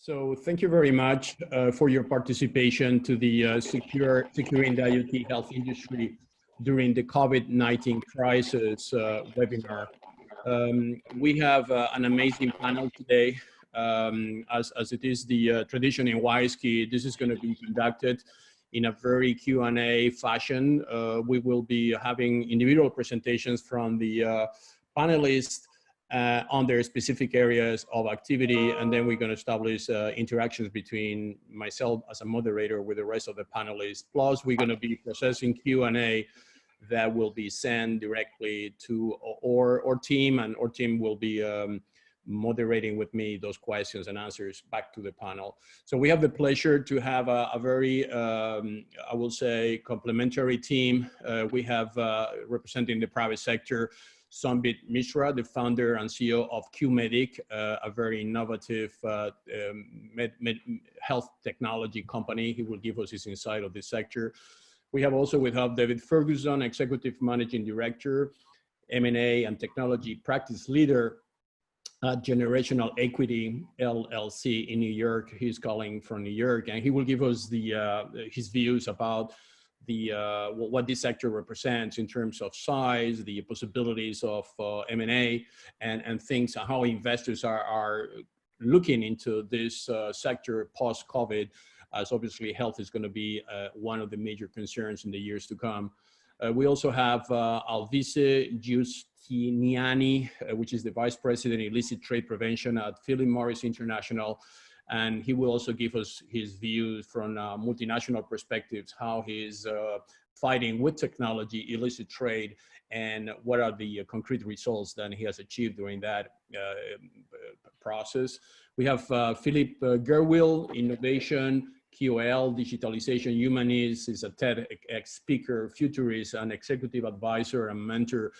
So thank you very much for your participation to the Securing the IoT Health Industry during the COVID-19 crisis webinar. We have an amazing panel today. As it is the tradition in WISeKey, this is going to be conducted in a very Q&A fashion. We will be having individual presentations from the panelists on their specific areas of activity, and then we're going to establish interactions between myself as a moderator with the rest of the panelists. Plus, we're going to be processing Q&A that will be sent directly to our team, and our team will be moderating with me those questions and answers back to the panel. So we have the pleasure to have a very, I will say, complementary team. We have representing the private sector, Sambit Mishra, the founder and CEO of QMedic, a very innovative health technology company. He will give us his insight of this sector. We have also with us David Ferguson, Executive Managing Director, M&A and Technology Practice Leader at Generational Equity LLC in New York. He's calling from New York, and he will give us his views about what this sector represents in terms of size, the possibilities of M&A, and things, how investors are looking into this sector post-COVID, as obviously health is going to be one of the major concerns in the years to come. We also have Alvise Giustiniani, which is the Vice President Illicit Trade Prevention at Philip Morris International. And he will also give us his views from multinational perspectives, how he's fighting with technology, illicit trade, and what are the concrete results that he has achieved during that process. We have Philip Gerwill, Innovation, QOL, Digitalization Humanist, is a TEDx speaker, futurist, an executive advisor and mentor,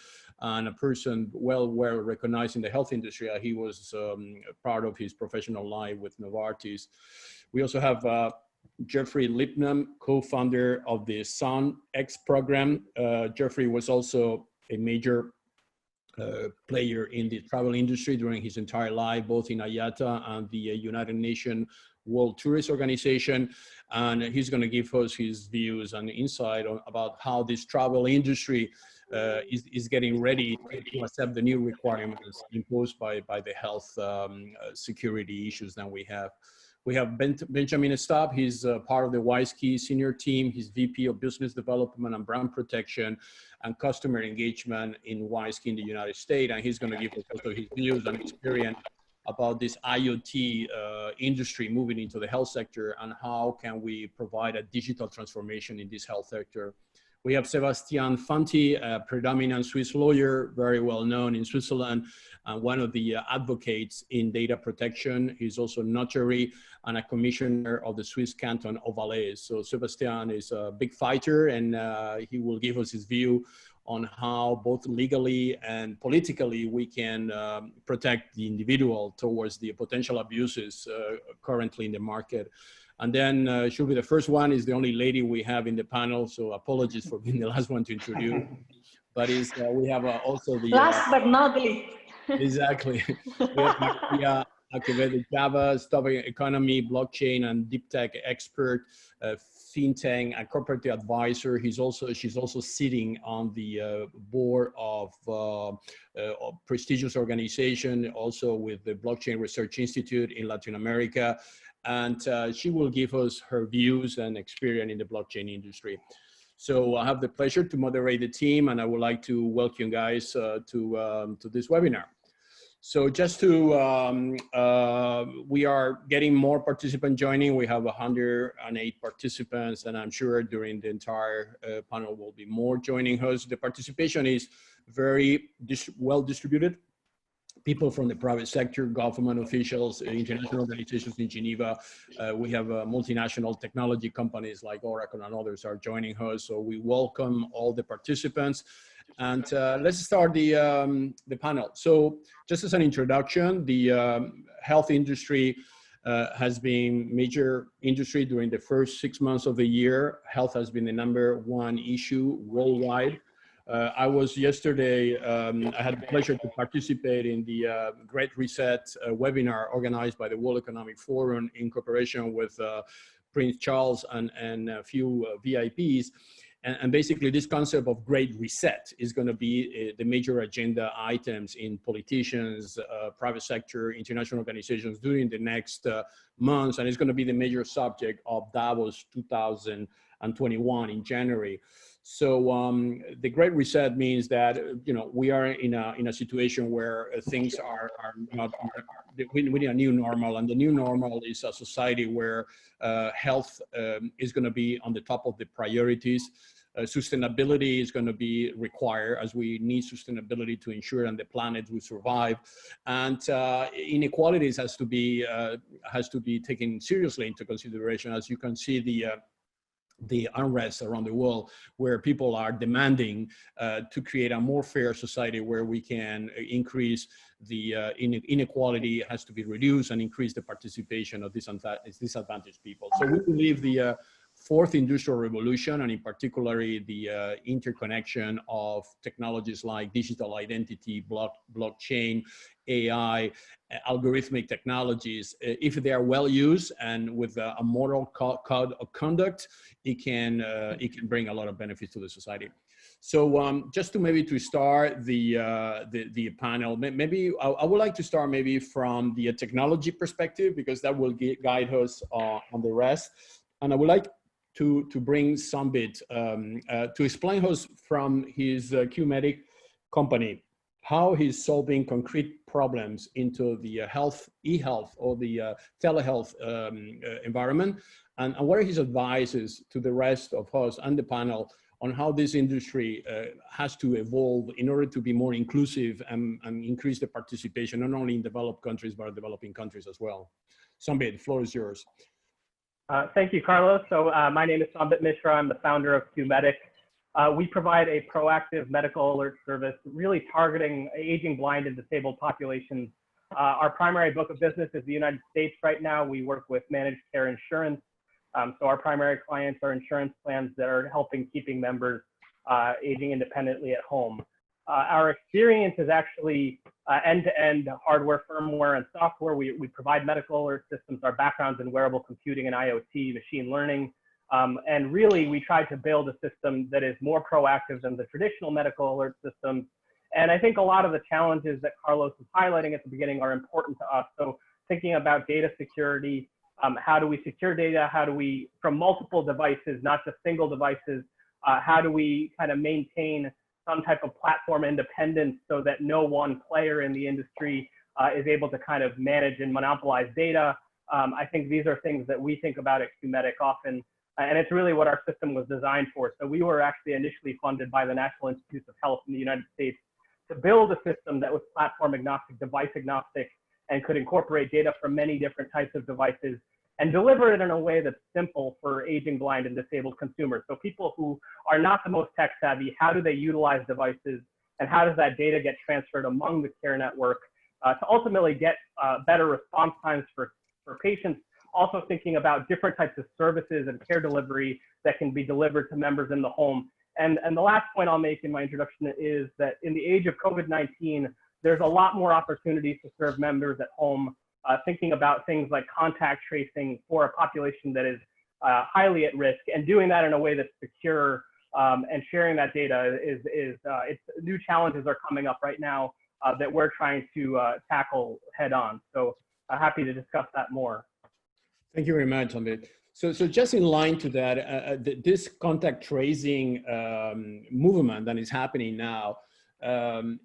and a person well recognized in the health industry. He was part of his professional life with Novartis. We also have Jeffrey Lipnam, co-founder of the SunX program. Jeffrey was also a major player in the travel industry during his entire life, both in IATA and the United Nations World Tourist Organization. And he's going to give us his views and insight about how this travel industry is getting ready to accept the new requirements imposed by the health security issues that we have. We have Benjamin Staub. He's part of the WISeKey senior team. He's VP of Business Development and Brand Protection and Customer Engagement in WISeKey in the United States. And he's going to give us also his views and experience about this IoT industry moving into the health sector and how can we provide a digital transformation in this health sector. We have Sebastian Fanti, a predominant Swiss lawyer, very well known in Switzerland, and one of the advocates in data protection. He's also notary and a commissioner of the Swiss canton of Valais. So Sebastian is a big fighter, and he will give us his view on how both legally and politically we can protect the individual towards the potential abuses currently in the market. And then she'll be the first one, is the only lady we have in the panel, so apologies for being the last one to introduce. But we have also the— Last but not least. Exactly. We have Maria Acevedo Java, Stopping Economy, blockchain and deep tech expert, fintech and corporate advisor. She's also sitting on the board of a prestigious organization, also with the Blockchain Research Institute in Latin America. And she will give us her views and experience in the blockchain industry. So I have the pleasure to moderate the team, and I would like to welcome you guys to this webinar. So just to, we are getting more participants joining. We have 108 participants, and I'm sure during the entire panel will be more joining us. The participation is very well distributed. People from the private sector, government officials, international organizations in Geneva. We have multinational technology companies like Oracle and others are joining us. So we welcome all the participants. And let's start the panel. So just as an introduction, the health industry has been major industry during the first 6 months of the year. Health has been the #1 issue worldwide. I was yesterday, I had the pleasure to participate in the Great Reset webinar organized by the World Economic Forum in cooperation with Prince Charles and a few VIPs. And basically this concept of Great Reset is going to be the major agenda items in politicians, private sector, international organizations during the next months. And it's going to be the major subject of Davos 2021 in January. So the Great Reset means that, you know, we are in a situation where things are not, we need a new normal, and the new normal is a society where health is going to be on the top of the priorities. Sustainability is going to be required, as we need sustainability to ensure that the planet will survive, and inequalities has to be taken seriously into consideration. As you can see, the unrest around the world, where people are demanding to create a more fair society where we can increase the inequality has to be reduced and increase the participation of disadvantaged people. So we believe the fourth industrial revolution, and in particular the interconnection of technologies like digital identity, blockchain, AI, algorithmic technologies, if they are well used and with a moral code of conduct, it can bring a lot of benefits to the society. So just to start the panel, maybe I would like to start maybe from the technology perspective, because that will guide us on the rest. And I would like to bring Sambit to explain us from his Qmedic company how he's solving concrete problems into the e-health or the telehealth environment, and what are his advices to the rest of us and the panel on how this industry has to evolve in order to be more inclusive and increase the participation, not only in developed countries, but in developing countries as well. Sambit, the floor is yours. Thank you, Carlos. So my name is Sambit Mishra. I'm the founder of Qmedic. We provide a proactive medical alert service, really targeting aging, blind, and disabled populations. Our primary book of business is the United States right now. We work with managed care insurance. So our primary clients are insurance plans that are helping keeping members aging independently at home. Our experience is actually end-to-end hardware, firmware, and software. We provide medical alert systems. Our background's in wearable computing and IoT, machine learning. And really, we try to build a system that is more proactive than the traditional medical alert systems. And I think a lot of the challenges that Carlos was highlighting at the beginning are important to us. So thinking about data security, how do we secure data? How do we, from multiple devices, not just single devices, how do we kind of maintain some type of platform independence so that no one player in the industry is able to kind of manage and monopolize data? I think these are things that we think about at Qmedic often, and it's really what our system was designed for. So we were actually initially funded by the National Institutes of Health in the United States to build a system that was platform agnostic, device agnostic, and could incorporate data from many different types of devices and deliver it in a way that's simple for aging, blind, and disabled consumers. So people who are not the most tech savvy, how do they utilize devices, and how does that data get transferred among the care network to ultimately get better response times for patients, also thinking about different types of services and care delivery that can be delivered to members in the home. And the last point I'll make in my introduction is that in the age of COVID-19, there's a lot more opportunities to serve members at home, thinking about things like contact tracing for a population that is highly at risk, and doing that in a way that's secure, and sharing that data it's new challenges are coming up right now that we're trying to tackle head on. So happy to discuss that more. Thank you very much, Sambit. So just in line to that, this contact tracing movement that is happening now,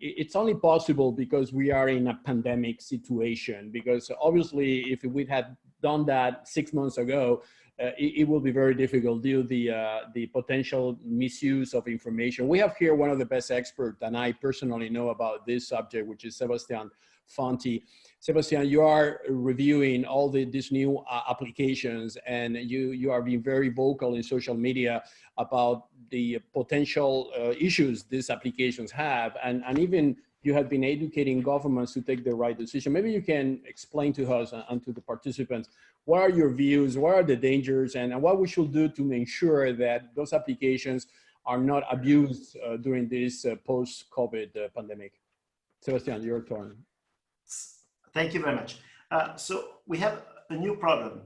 it's only possible because we are in a pandemic situation. Because obviously, if we had done that 6 months ago, it will be very difficult due to the potential misuse of information. We have here one of the best experts, and I personally know about this subject, which is Sebastian Fonti. Sebastian, you are reviewing all these new applications, and you are being very vocal in social media about the potential issues these applications have, and even you have been educating governments to take the right decision. Maybe you can explain to us and to the participants, what are your views, what are the dangers, and what we should do to ensure that those applications are not abused during this post-COVID pandemic. Sebastian, your turn. Thank you very much. So we have a new problem.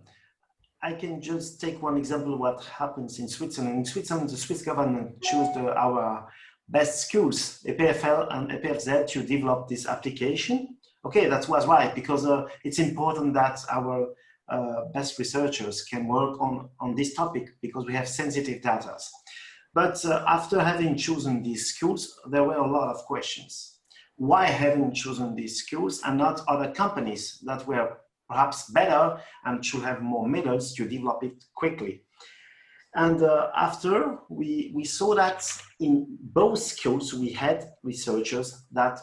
I can just take one example of what happens in Switzerland. In Switzerland, the Swiss government chose our best schools, EPFL and EPFZ, to develop this application. Okay, that was right, because it's important that our best researchers can work on this topic, because we have sensitive data. But after having chosen these schools, there were a lot of questions. Why haven't chosen these schools and not other companies that were perhaps better and should have more methods to develop it quickly? And after we saw that in both schools, we had researchers that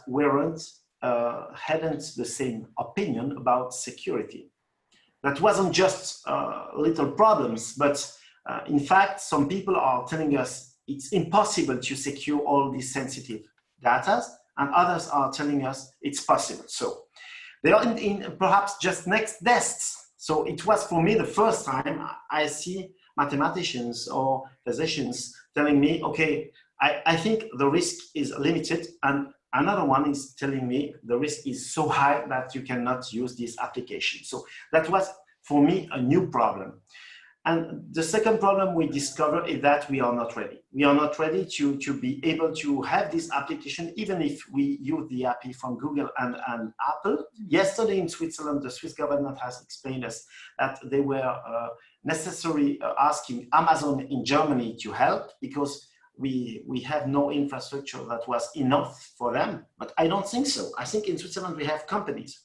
hadn't the same opinion about security. That wasn't just little problems, but in fact, some people are telling us it's impossible to secure all these sensitive data, and others are telling us it's possible. So they are in perhaps just next desks. So it was for me the first time I see mathematicians or physicians telling me, okay, I think the risk is limited, and another one is telling me the risk is so high that you cannot use this application. So that was for me a new problem. And the second problem we discovered is that we are not ready. We are not ready to be able to have this application, even if we use the API from Google and Apple. Yesterday in Switzerland, the Swiss government has explained us that they were necessarily asking Amazon in Germany to help, because we have no infrastructure that was enough for them. But I don't think so. I think in Switzerland we have companies.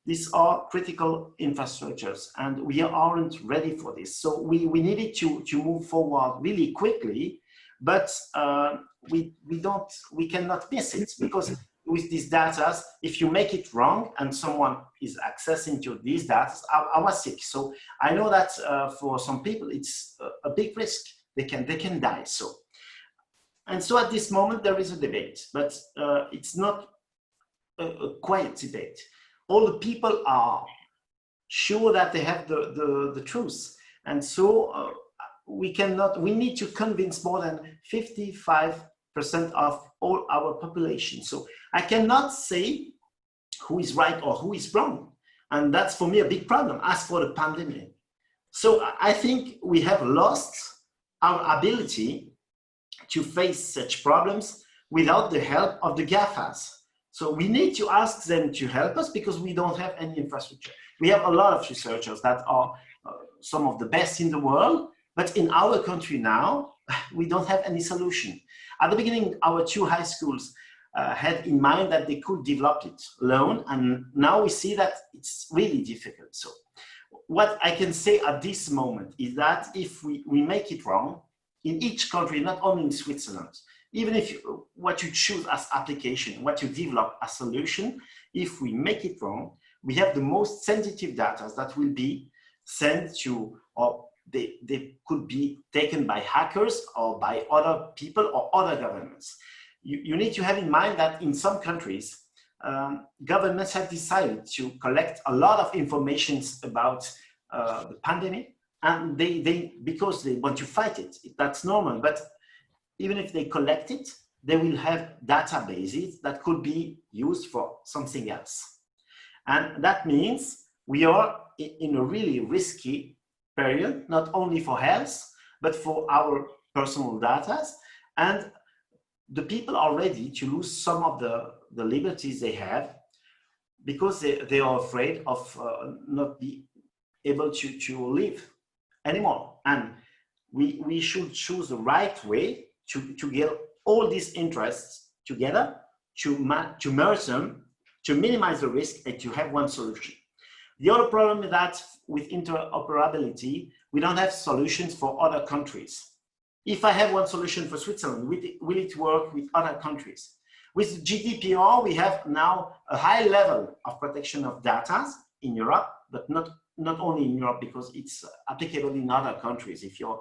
These are critical infrastructures, and we aren't ready for this. So we needed to move forward really quickly, but we cannot miss it, because with these data, if you make it wrong and someone is accessing to these data, I was sick. So I know that for some people it's a big risk. They can die. And so at this moment there is a debate, but it's not a quiet debate. All the people are sure that they have the truth. And so we need to convince more than 55% of all our population. So I cannot say who is right or who is wrong. And that's for me a big problem as for the pandemic. So I think we have lost our ability to face such problems without the help of the GAFAs. So we need to ask them to help us, because we don't have any infrastructure. We have a lot of researchers that are some of the best in the world, but in our country now, we don't have any solution. At the beginning, our two high schools had in mind that they could develop it alone, and now we see that it's really difficult. So what I can say at this moment is that if we make it wrong, in each country, not only in Switzerland, even if what you choose as application, what you develop as solution, if we make it wrong, we have the most sensitive data that will be sent to, or they could be taken by hackers or by other people or other governments. You need to have in mind that in some countries, governments have decided to collect a lot of information about the pandemic, and because they want to fight it. That's normal, but even if they collect it, they will have databases that could be used for something else. And that means we are in a really risky period, not only for health, but for our personal data. And the people are ready to lose some of the liberties they have, because they are afraid of not be able to live anymore. And we should choose the right way to get all these interests together, to merge them, to minimize the risk, and to have one solution. The other problem is that with interoperability, we don't have solutions for other countries. If I have one solution for Switzerland, will it work with other countries? With GDPR, we have now a high level of protection of data in Europe, but not only in Europe, because it's applicable in other countries if you're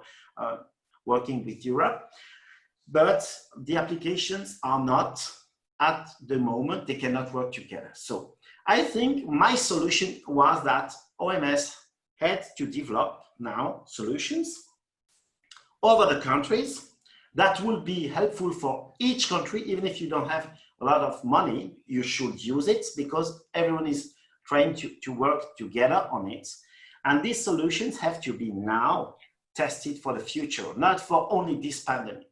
working with Europe. But the applications are not, at the moment, they cannot work together. So I think my solution was that OMS had to develop now solutions over the countries That will be helpful for each country. Even if you don't have a lot of money, you should use it because everyone is trying to work together on it. And these solutions have to be now tested for the future, not for only this pandemic,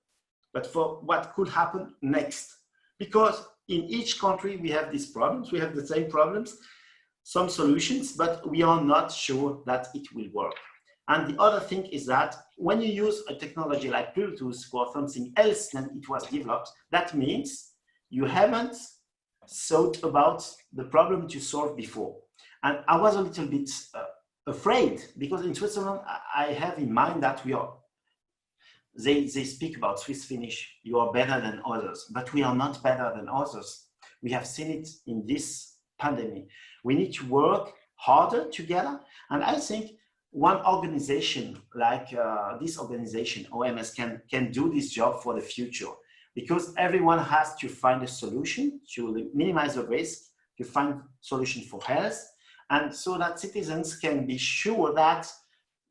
but for what could happen next. Because in each country, we have these problems, we have the same problems, some solutions, but we are not sure that it will work. And the other thing is that when you use a technology like Bluetooth for something else than it was developed, that means you haven't thought about the problem to solve before. And I was a little bit afraid because in Switzerland, I have in mind that they speak about Swiss Finnish, you are better than others, but we are not better than others. We have seen it in this pandemic. We need to work harder together. And I think one organization like this organization, OMS, can do this job for the future because everyone has to find a solution to minimize the risk, to find solutions for health, and so that citizens can be sure that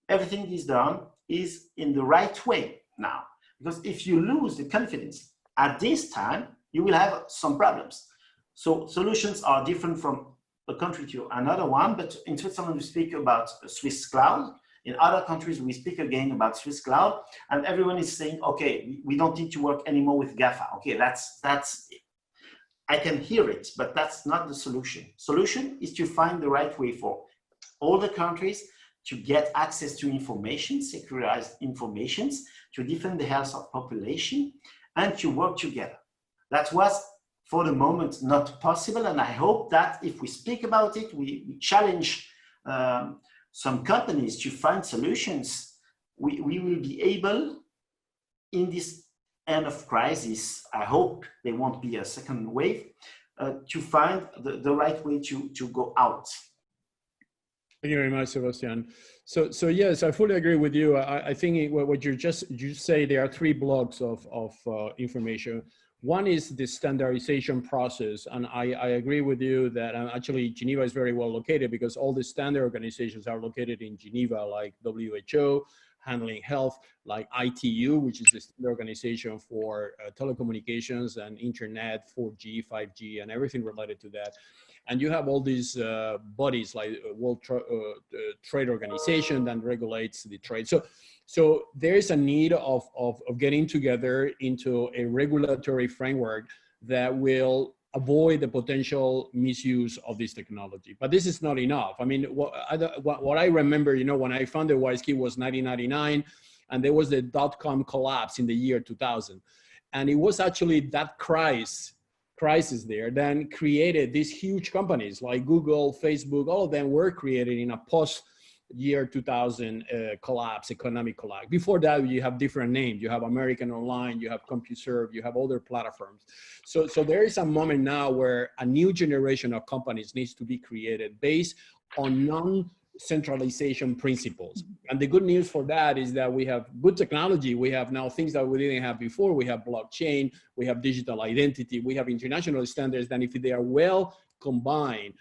everything is done is in the right way now. Because if you lose the confidence at this time, you will have some problems. So solutions are different from a country to another one, but in Switzerland we speak about Swiss cloud. In other countries we speak again about Swiss cloud, and everyone is saying, okay, we don't need to work anymore with GAFA. Okay, that's I can hear it, but that's not the solution. Solution is to find the right way for all the countries to get access to information, securized informations, to defend the health of population, and to work together. That was, for the moment, not possible, and I hope that if we speak about it, we challenge some companies to find solutions, we will be able, in this end of crisis, I hope there won't be a second wave, to find the right way to go out. Thank you very much, Sebastian. So yes, I fully agree with you. I think what you say, there are three blocks of information. One is the standardization process, and I agree with you that actually Geneva is very well located because all the standard organizations are located in Geneva, like WHO, handling health, like ITU, which is the standard organization for telecommunications and internet, 4G, 5G, and everything related to that. And you have all these bodies like World Trade Organization that regulates the trade. So there is a need of getting together into a regulatory framework that will avoid the potential misuse of this technology. But this is not enough. I mean, what I remember, when I founded WISeKey was 1999, and there was the dot-com collapse in the year 2000. And it was actually that crisis there then created these huge companies like Google, Facebook, all of them were created in a post-year 2000 economic collapse. Before that, you have different names. You have American Online, you have CompuServe, you have other platforms. So there is a moment now where a new generation of companies needs to be created based on non-centralization principles. And the good news for that is that we have good technology. We have now things that we didn't have before. We have blockchain, we have digital identity, we have international standards that if they are well combined,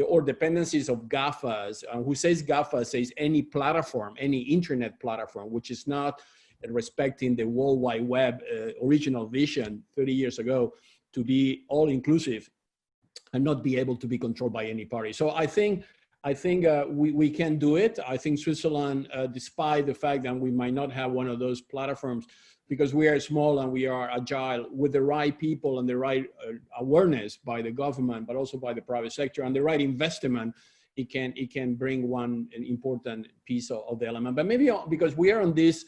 or dependencies of GAFAs, who says GAFA says any platform, any internet platform, which is not respecting the World Wide Web original vision 30 years ago to be all inclusive and not be able to be controlled by any party. So I think we can do it. I think Switzerland, despite the fact that we might not have one of those platforms, because we are small and we are agile, with the right people and the right awareness by the government, but also by the private sector and the right investment, it can bring an important piece of the element. But maybe because we are on this,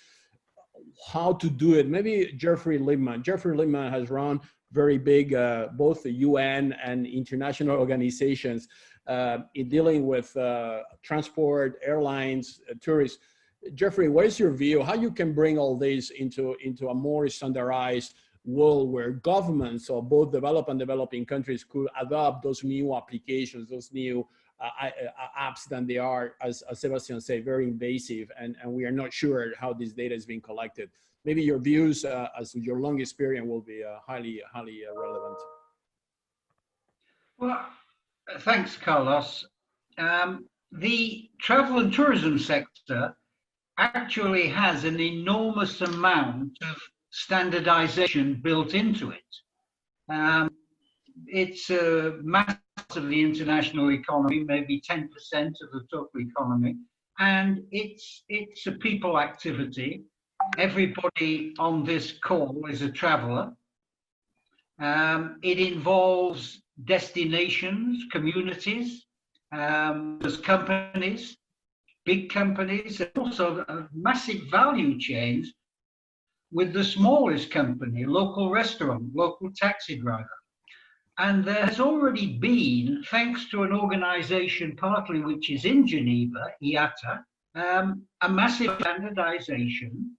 how to do it, maybe Jeffrey Lippman has run very big, both the UN and international organizations in dealing with transport, airlines, tourists. Jeffrey, what is your view? How you can bring all this into a more standardized world where governments of both developed and developing countries could adopt those new applications, those new apps that they are, as Sebastian said, very invasive, and we are not sure how this data is being collected. Maybe your views as your long experience will be highly relevant. Well, thanks, Carlos. The travel and tourism sector actually has an enormous amount of standardization built into it. It's a massively international economy, maybe 10% of the total economy, and it's a people activity. Everybody on this call is a traveler. It involves destinations, communities, there's companies, big companies, and also massive value chains with the smallest company, local restaurant, local taxi driver. And there has already been, thanks to an organization partly which is in Geneva, IATA, a massive standardization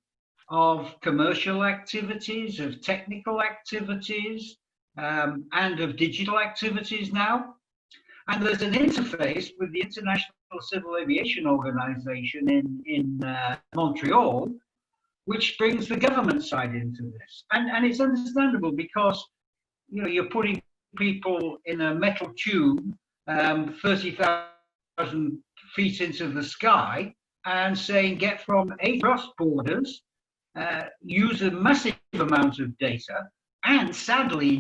of commercial activities, of technical activities, and of digital activities now. And there's an interface with the International Civil Aviation Organization in Montreal, which brings the government side into this. And it's understandable because, you know, you're putting people in a metal tube 30,000 feet into the sky and saying get from A cross borders, use a massive amount of data, and sadly,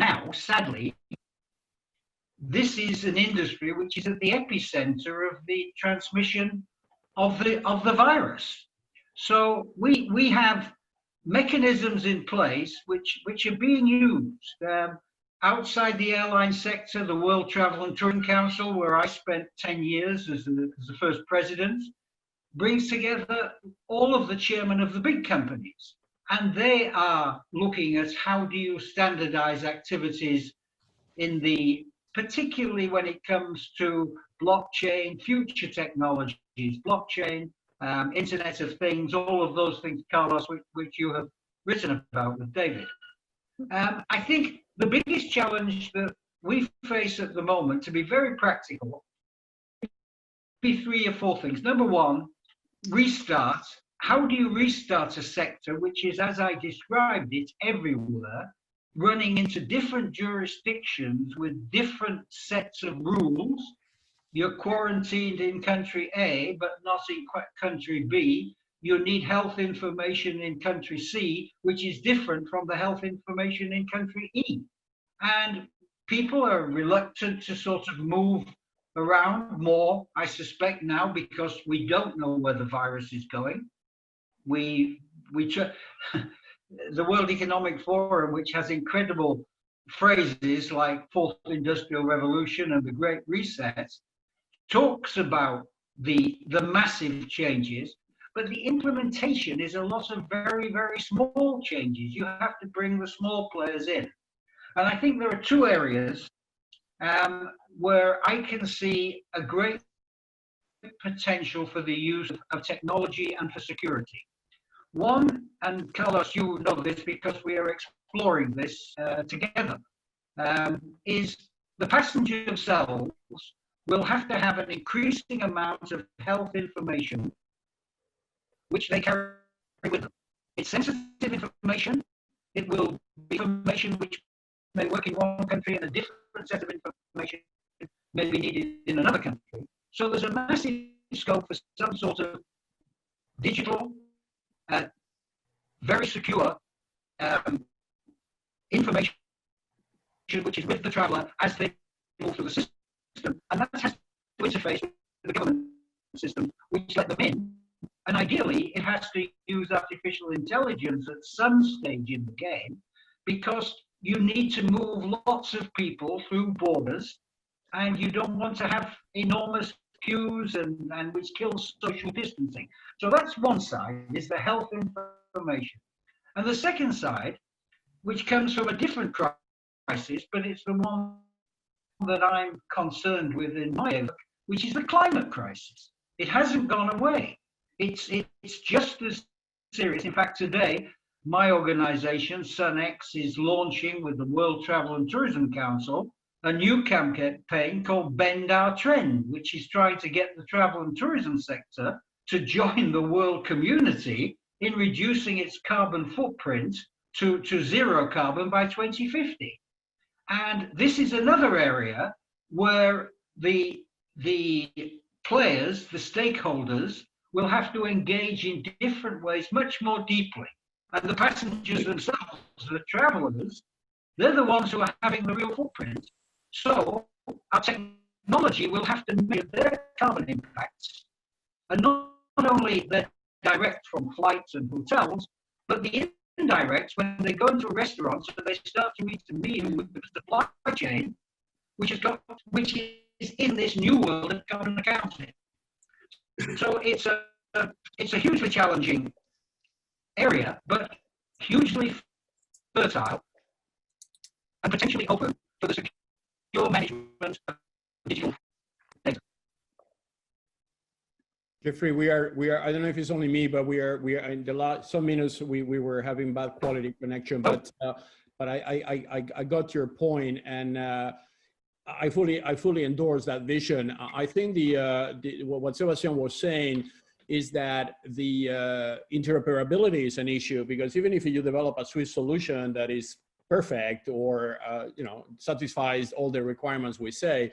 this is an industry which is at the epicenter of the transmission of the virus. So we have mechanisms in place which are being used. Outside the airline sector, the World Travel and Tourism Council, where I spent 10 years as the first president, brings together all of the chairmen of the big companies. And they are looking at how do you standardize activities in the, particularly when it comes to blockchain, future technologies, blockchain, Internet of Things, all of those things, Carlos, which you have written about with David. I think the biggest challenge that we face at the moment, to be very practical, be 3 or 4 things. Number one, restart. How do you restart a sector which is, as I described it, everywhere, running into different jurisdictions with different sets of rules? You're quarantined in country A, but not in country B. You need health information in country C, which is different from the health information in country E. And people are reluctant to sort of move around more, I suspect now, because we don't know where the virus is going. The World Economic Forum, which has incredible phrases like Fourth Industrial Revolution and the Great Reset, talks about the massive changes, but the implementation is a lot of very, very small changes. You have to bring the small players in. And I think there are 2 areas where I can see a great potential for the use of technology and for security. One, and Carlos, you know this because we are exploring this together, is the passengers themselves will have to have an increasing amount of health information which they carry with them. It's sensitive information. It will be information which may work in one country and a different set of information may be needed in another country. So there's a massive scope for some sort of digital, very secure information which is with the traveler as they move through the system. And that has to interface with the government system, which let them in. And ideally, it has to use artificial intelligence at some stage in the game, because you need to move lots of people through borders, and you don't want to have enormous queues and which kills social distancing. So that's one side, is the health information. And the second side, which comes from a different crisis, but it's the one that I'm concerned with in my work, which is the climate crisis. It hasn't gone away. It's just as serious. In fact, today, my organization, SunX, is launching with the World Travel and Tourism Council a new campaign called Bend Our Trend, which is trying to get the travel and tourism sector to join the world community in reducing its carbon footprint to zero carbon by 2050. And this is another area where the players, the stakeholders, will have to engage in different ways, much more deeply. And the passengers themselves, the travelers, they're the ones who are having the real footprint. So our technology will have to measure their carbon impacts, and not only the direct from flights and hotels, but the indirect when they go into a restaurant, so they start to eat a meal with the supply chain, which is in this new world of carbon accounting. So it's a hugely challenging area, but hugely fertile and potentially open for the secure management of digital data. Jeffrey, we are, I don't know if it's only me, but we are in the last some minutes, we were having bad quality connection, but I got your point, and I fully endorse that vision. I think what Sebastian was saying is that the interoperability is an issue, because even if you develop a Swiss solution that is perfect or satisfies all the requirements we say,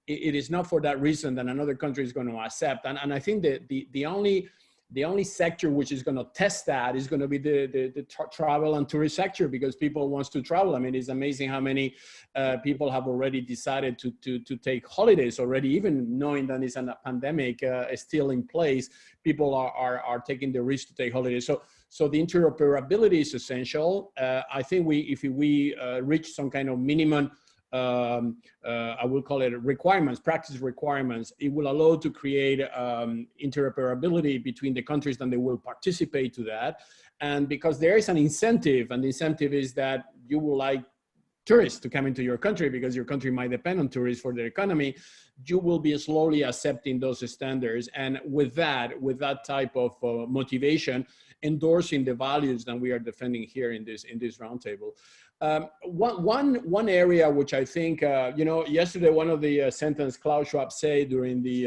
it is not for that reason that another country is going to accept. And I think that the only sector which is going to test that is going to be the travel and tourist sector, because people wants to travel. I mean, it's amazing how many people have already decided to take holidays already, even knowing that it's a pandemic still in place. People are taking the risk to take holidays. So the interoperability is essential. I think if we reach some kind of minimum, I will call it requirements, practice requirements, it will allow to create interoperability between the countries that they will participate to that. And because there is an incentive, and the incentive is that you will like tourists to come into your country, because your country might depend on tourists for their economy, you will be slowly accepting those standards. And with that type of motivation, endorsing the values that we are defending here in this roundtable. One area which I think, yesterday one of the sentence Klaus Schwab said during the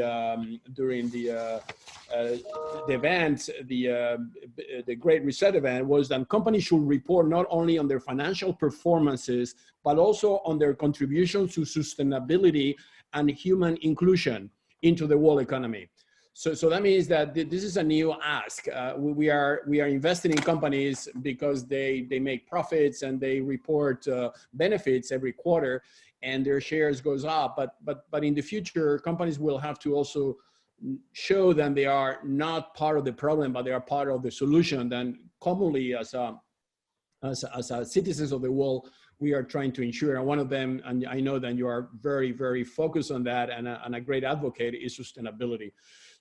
event, the Great Reset event, was that companies should report not only on their financial performances, but also on their contributions to sustainability and human inclusion into the world economy. So that means that this is a new ask. We are investing in companies because they make profits and they report benefits every quarter, and their shares goes up. But in the future, companies will have to also show that they are not part of the problem, but they are part of the solution. Then commonly, as citizens of the world, we are trying to ensure. And one of them, and I know that you are very, very focused on that, and a great advocate, is sustainability.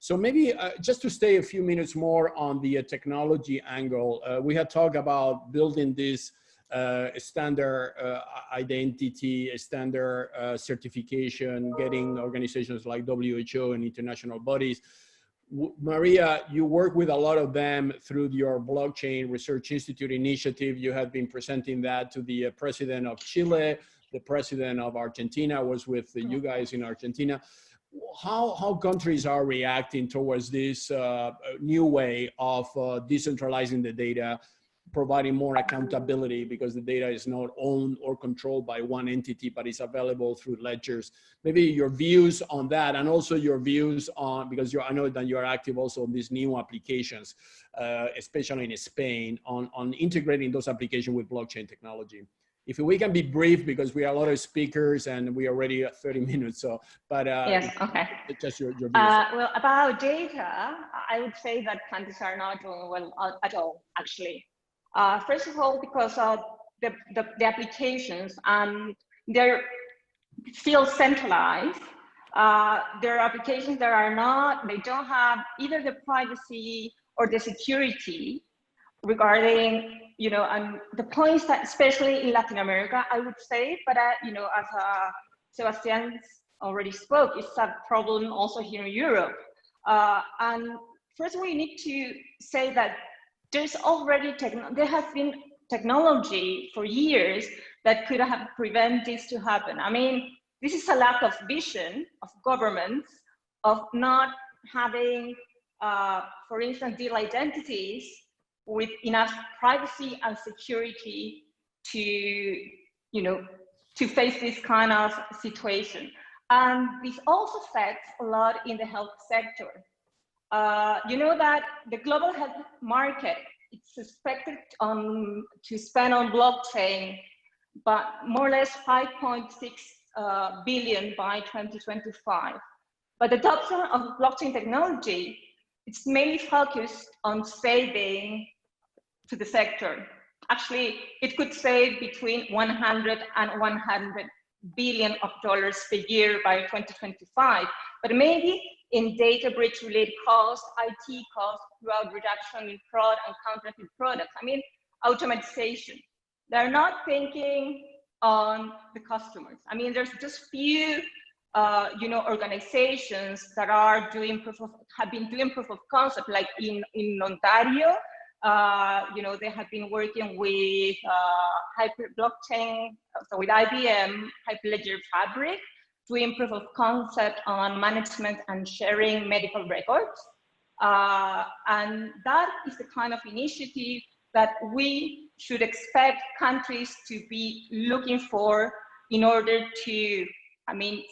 So maybe just to stay a few minutes more on the technology angle, we had talked about building this standard identity, standard certification, getting organizations like WHO and international bodies. Maria, you work with a lot of them through your Blockchain Research Institute initiative. You have been presenting that to the president of Chile. The president of Argentina was with you guys in Argentina. How countries are reacting towards this new way of decentralizing the data, providing more accountability, because the data is not owned or controlled by one entity, but it's available through ledgers. Maybe your views on that, and also your views on, because I know that you're active also on these new applications, especially in Spain, on integrating those applications with blockchain technology. If we can be brief, because we are a lot of speakers and we are already at 30 minutes. So, but yes, okay. Just your views. Well, about data, I would say that countries are not doing well at all, actually. First of all, because of the applications, they're still centralized. There are applications that are not, they don't have either the privacy or the security regarding, and the points that, especially in Latin America, I would say, but as Sebastian already spoke, it's a problem also here in Europe. And first, we need to say that there's already there has been technology for years that could have prevented this to happen. I mean, this is a lack of vision of governments, of not having, for instance, digital identities with enough privacy and security to, to face this kind of situation. And this also affects a lot in the health sector. You know that the global health market it's expected to spend on blockchain, but more or less 5.6 billion by 2025. But the adoption of blockchain technology, it's mainly focused on saving to the sector. Actually, it could save between 100 and 100 billion of dollars per year by 2025, but maybe in data breach related costs, IT costs, throughout reduction in fraud and counterfeit products. I mean, automatization. They're not thinking on the customers. I mean, there's just few, organizations that are doing have been doing proof of concept, like in Ontario. They have been working with blockchain, so with IBM, Hyperledger Fabric, doing proof of concept on management and sharing medical records. And that is the kind of initiative that we should expect countries to be looking for in order to,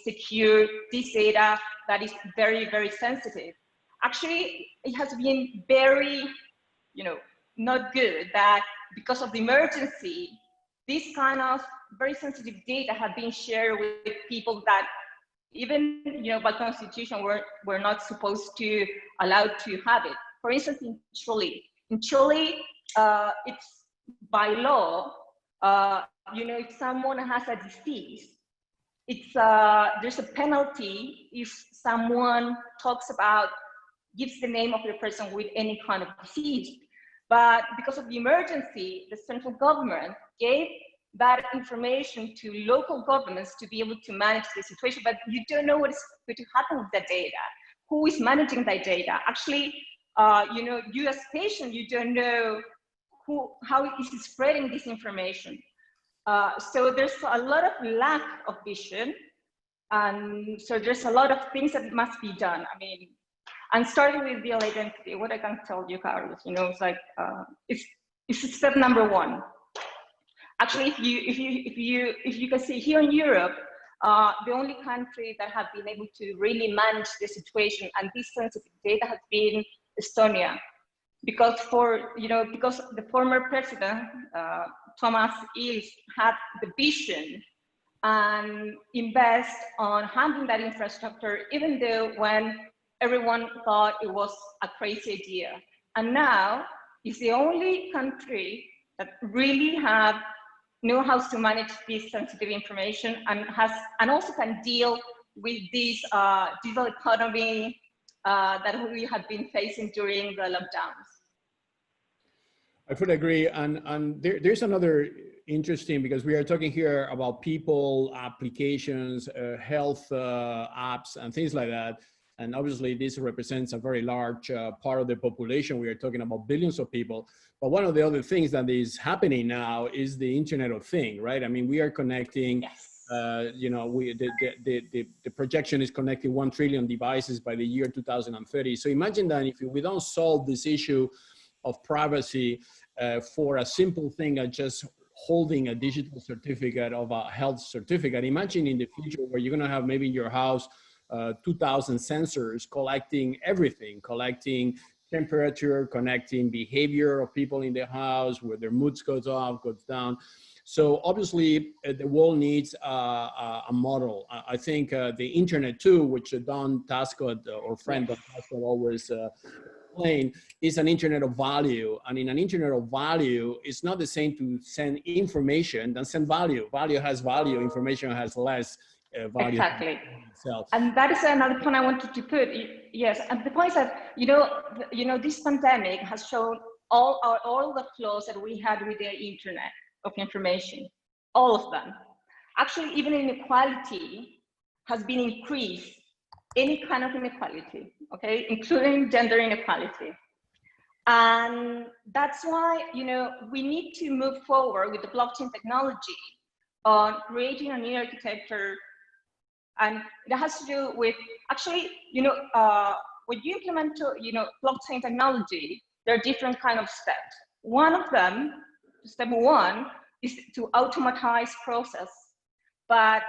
secure this data that is very, very sensitive. Actually, it has been very, not good that because of the emergency, this kind of very sensitive data have been shared with people that even, by constitution, we're not supposed to allow to have it. For instance, in Chile, it's by law, if someone has a disease, it's there's a penalty if someone gives the name of the person with any kind of disease. But because of the emergency, the central government gave that information to local governments to be able to manage the situation, but you don't know what is going to happen with that data. Who is managing that data? Actually, you as patient, you don't know how is it spreading this information. So there's a lot of lack of vision, and so there's a lot of things that must be done. And starting with real identity, what I can tell you, Carlos, it's like it's step number one. Actually, if you can see here in Europe, the only country that have been able to really manage the situation and this sensitive data has been Estonia, because the former president Thomas Ilves had the vision and invest on handling that infrastructure, even though when everyone thought it was a crazy idea. And now it's the only country that really knows how to manage this sensitive information and also can deal with this digital economy that we have been facing during the lockdowns. I fully agree. And there's another interesting, because we are talking here about people, applications, health apps, and things like that. And obviously this represents a very large part of the population. We are talking about billions of people. But one of the other things that is happening now is the Internet of Things, right? We are connecting, yes. The projection is connecting 1 trillion devices by the year 2030. So imagine that if we don't solve this issue of privacy for a simple thing as just holding a digital certificate of a health certificate, imagine in the future where you're gonna have maybe in your house 2,000 sensors collecting everything, collecting temperature, connecting behavior of people in the house, where their moods goes up, goes down. So obviously the world needs a model. I think the internet too, which Don Tascott, or friend Don Tascott always explain, is an internet of value. And in an internet of value, it's not the same to send information than send value. Value has value, information has less value. Exactly. Itself. And that is another point I wanted to put. Yes, and the point is that, this pandemic has shown all the flaws that we had with the internet of information, all of them. Actually, even inequality has been increased, any kind of inequality, okay, including gender inequality. And that's why, we need to move forward with the blockchain technology on creating a new architecture. And it has to do with, actually, when you implement, blockchain technology, there are different kind of steps. One of them, step one, is to automatize process. But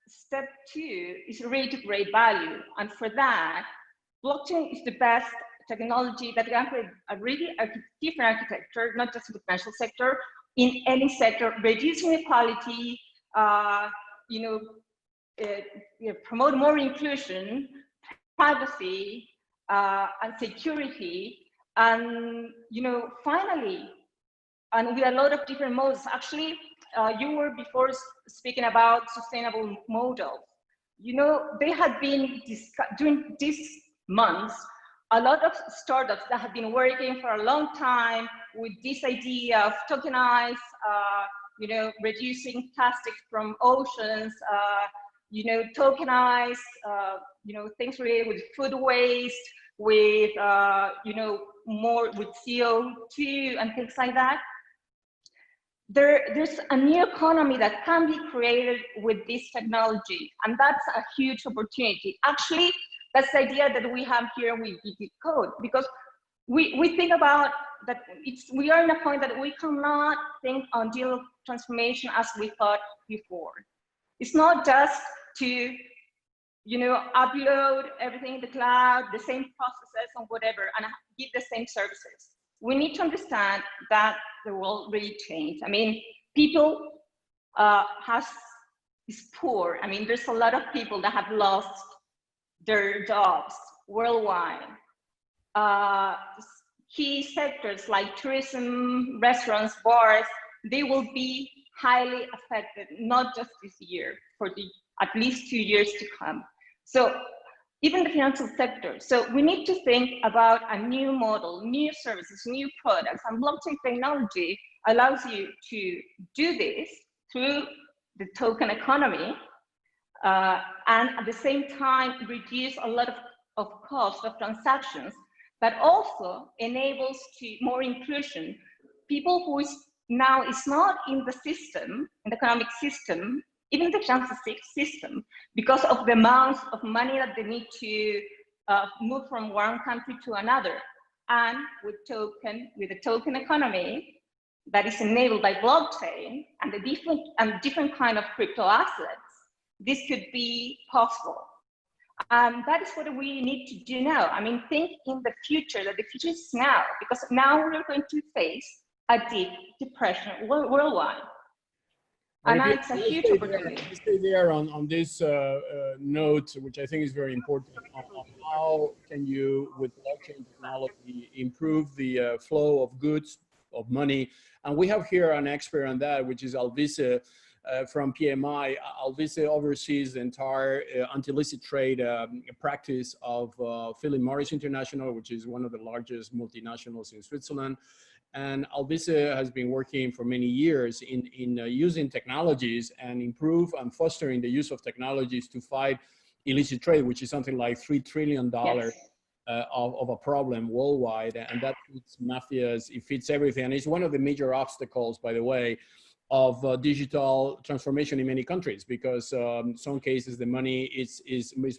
step two is really to create value. And for that, blockchain is the best technology that can create a really different architecture, not just in the financial sector, in any sector, reducing inequality, promote more inclusion, privacy, and security, and finally, and with a lot of different modes. Actually, you were before speaking about sustainable models. They had been during these months, a lot of startups that have been working for a long time with this idea of tokenize, reducing plastics from oceans, tokenize, things related with food waste, with, more with CO2 and things like that. There's a new economy that can be created with this technology, and that's a huge opportunity. Actually, that's the idea that we have here with DP Code, because we think about that we are in a point that we cannot think on digital transformation as we thought before. It's not just to upload everything in the cloud, the same processes and whatever, and give the same services. We need to understand that the world really changed. I mean, people is poor. I mean, there's a lot of people that have lost their jobs worldwide. Key sectors like tourism, restaurants, bars, they will be highly affected, not just this year, for at least 2 years to come. So even the financial sector. So we need to think about a new model, new services, new products, and blockchain technology allows you to do this through the token economy, and at the same time reduce a lot of cost of transactions, but also enables to more inclusion. People who now is not in the system, in the economic system, even the financial system, because of the amounts of money that they need to move from one country to another. And with the token economy that is enabled by blockchain and the different kind of crypto assets, this could be possible. That is what we need to do now. I mean, think in the future, that the future is now, because now we're going to face a deep depression worldwide. And it's a huge opportunity. Stay there on this note, which I think is very important, on how can you, with blockchain technology, improve the flow of goods, of money. And we have here an expert on that, which is Alvise from PMI. Alvise oversees the entire anti-illicit trade practice of Philip Morris International, which is one of the largest multinationals in Switzerland. And Alvise has been working for many years in using technologies and improve and fostering the use of technologies to fight illicit trade, which is something like $3 trillion Yes. Of a problem worldwide. And that fits mafias, it fits everything. And it's one of the major obstacles, by the way, of digital transformation in many countries, because in some cases the money is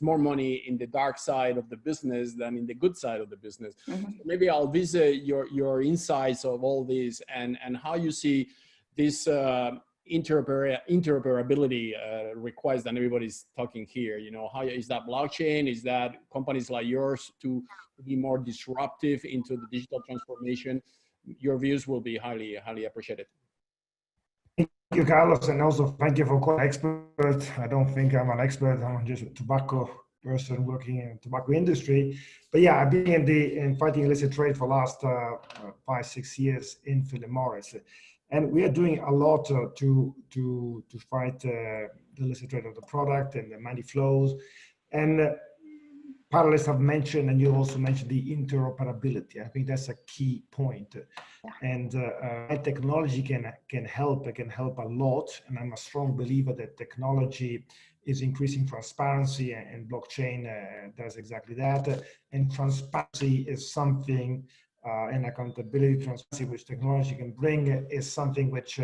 more money in the dark side of the business than in the good side of the business. Mm-hmm. So maybe Alvise your insights of all this and how you see this interoperability request that everybody's talking here. How is that blockchain? Is that companies like yours to be more disruptive into the digital transformation? Your views will be highly, highly appreciated. Thank you, Carlos, and also thank you for calling expert. I don't think I'm an expert. I'm just a tobacco person working in the tobacco industry. But yeah, I've been in fighting illicit trade for the last 5-6 years in Philip Morris, and we are doing a lot to fight the illicit trade of the product and the money flows. And panelists have mentioned, and you also mentioned, the interoperability. I think that's a key point. Yeah. And technology can help. It can help a lot. And I'm a strong believer that technology is increasing transparency, and blockchain does exactly that. And transparency is something, and accountability, transparency, which technology can bring, is something which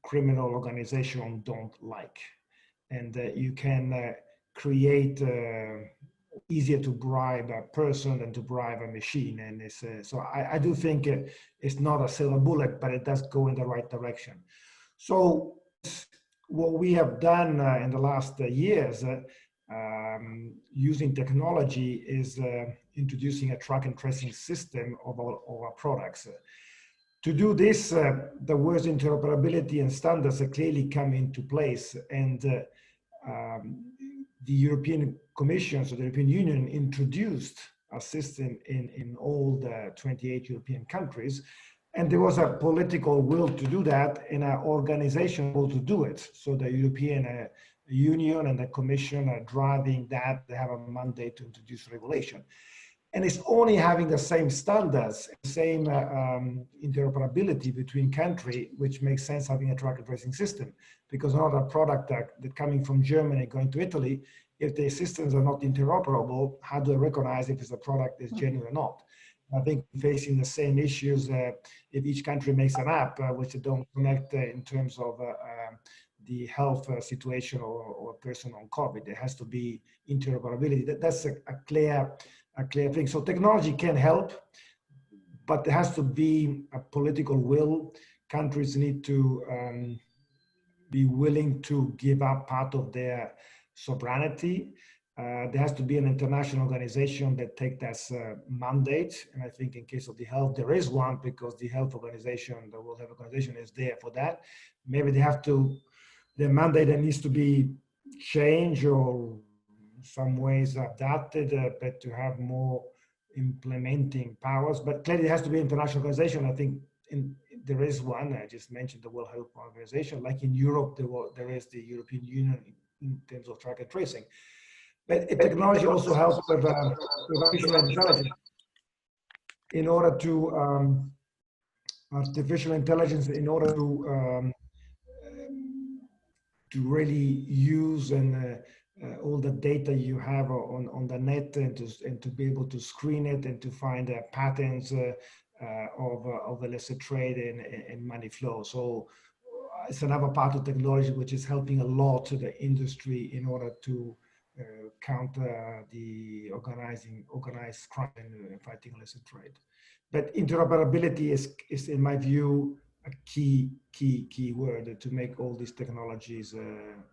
criminal organizations don't like. And you can create easier to bribe a person than to bribe a machine. And it's, so I do think it's not a silver bullet, but it does go in the right direction. So what we have done in the last years using technology is introducing a track and tracing system of our products. To do this, the words interoperability and standards are clearly come into place, and the European Commission, so the European Union, introduced a system in all the 28 European countries, and there was a political will to do that and an organizational will to do it. So the European Union and the Commission are driving that. They have a mandate to introduce regulation. And it's only having the same standards, same interoperability between countries, which makes sense having a track and tracing system. Because another product that coming from Germany going to Italy, if the systems are not interoperable, how do I recognize if it's a product is genuine or not? I think facing the same issues if each country makes an app which they don't connect in terms of the health situation or person on COVID. There has to be interoperability. That's a clear thing. So technology can help, but there has to be a political will. Countries need to be willing to give up part of their sovereignty. There has to be an international organization that take that mandate. And I think in case of the health, there is one, because the health organization, the World Health Organization, is there for that. Maybe they have to, the mandate that needs to be changed or some ways adapted, but to have more implementing powers. But clearly it has to be an international organization. I think there is one. I just mentioned the World Health Organization. Like in Europe, there is the European Union in terms of track and tracing. But technology also helps with artificial intelligence. In order to artificial intelligence, in order to really use and all the data you have on the net, and to be able to screen it and to find patterns of illicit trade and money flow. So it's another part of technology which is helping a lot to the industry in order to counter the organized crime and fighting illicit trade. But interoperability is in my view a key word to make all these technologies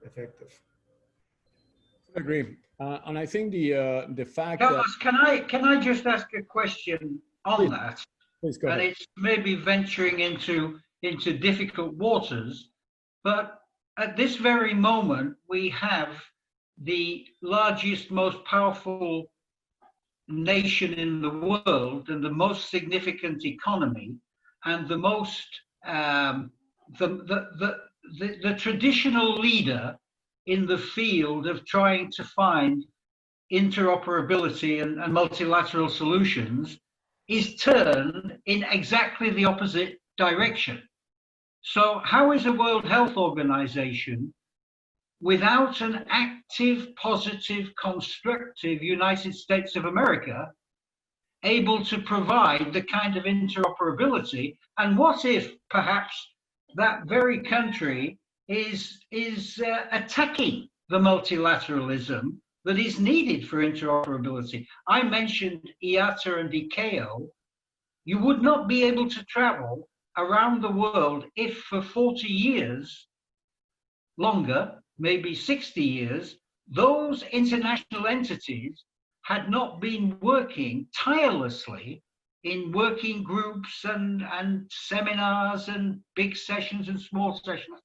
effective. I agree, and I think the fact Carlos, that can I just ask a question on that? Please go and ahead. It's maybe venturing into difficult waters, but at this very moment we have the largest, most powerful nation in the world and the most significant economy, and the most the traditional leader in the field of trying to find interoperability and multilateral solutions, is turned in exactly the opposite direction. So how is the World Health Organization, without an active, positive, constructive United States of America, able to provide the kind of interoperability? And what if perhaps that very country is attacking the multilateralism that is needed for interoperability? I mentioned IATA and ICAO. You would not be able to travel around the world if for 40 years, longer, maybe 60 years, those international entities had not been working tirelessly in working groups and seminars and big sessions and small sessions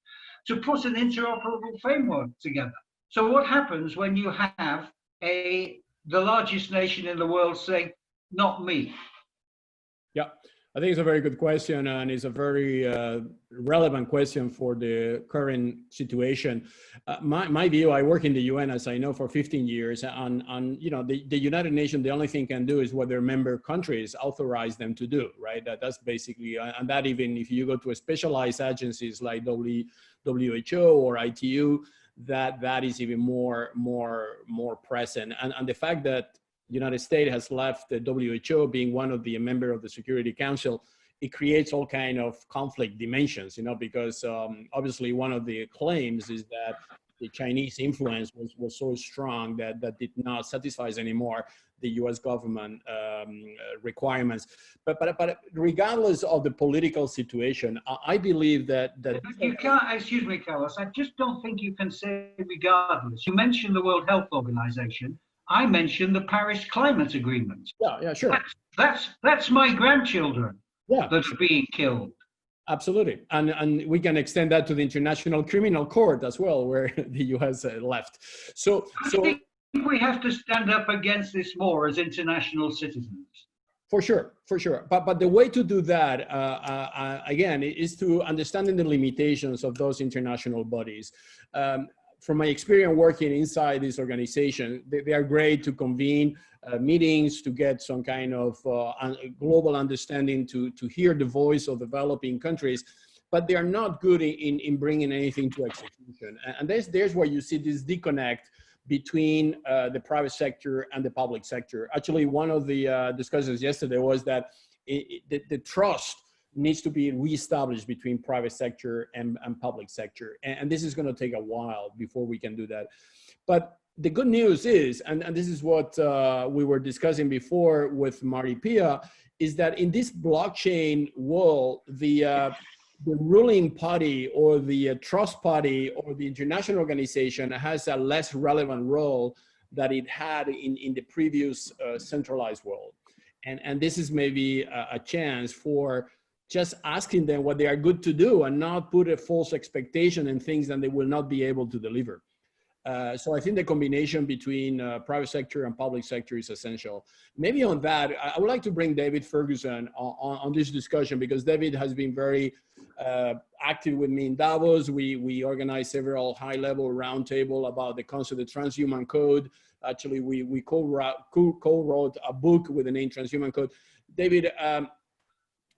to put an interoperable framework together. So what happens when you have the largest nation in the world saying, not me? Yeah, I think it's a very good question, and it's a very relevant question for the current situation. My view, I work in the UN, as I know, for 15 years, and you know, the United Nations, the only thing can do is what their member countries authorize them to do, right? That's basically, and that even if you go to a specialized agencies like WHO or ITU, that is even more present. And the fact that the United States has left the WHO, being one of the member of the Security Council, it creates all kind of conflict dimensions, you know, because obviously one of the claims is that the Chinese influence was so strong that did not satisfy anymore the U.S. government requirements. But regardless of the political situation, I believe that you can't. Excuse me, Carlos. I just don't think you can say regardless. You mentioned the World Health Organization. I mentioned the Paris Climate Agreement. Yeah, sure. That's my grandchildren that are being killed. Absolutely, and we can extend that to the International Criminal Court as well, where the U.S. left. So I think we have to stand up against this more as international citizens. For sure. But the way to do that, again, is to understanding the limitations of those international bodies. From my experience working inside this organization, they are great to convene meetings, to get some kind of global understanding, to hear the voice of developing countries, but they are not good in bringing anything to execution. And there's where you see this disconnect between the private sector and the public sector. Actually, one of the discussions yesterday was that the trust needs to be reestablished between private sector and public sector. And this is going to take a while before we can do that. But the good news is, and this is what we were discussing before with Marty Pia, is that in this blockchain world, the ruling party or the trust party or the international organization has a less relevant role that it had in the previous centralized world. And this is maybe a chance for just asking them what they are good to do and not put a false expectation in things that they will not be able to deliver. So I think the combination between private sector and public sector is essential. Maybe on that, I would like to bring David Ferguson on this discussion, because David has been very active with me in Davos. We organized several high-level roundtable about the concept of transhuman code. Actually, we co-wrote a book with the name Transhuman Code. David,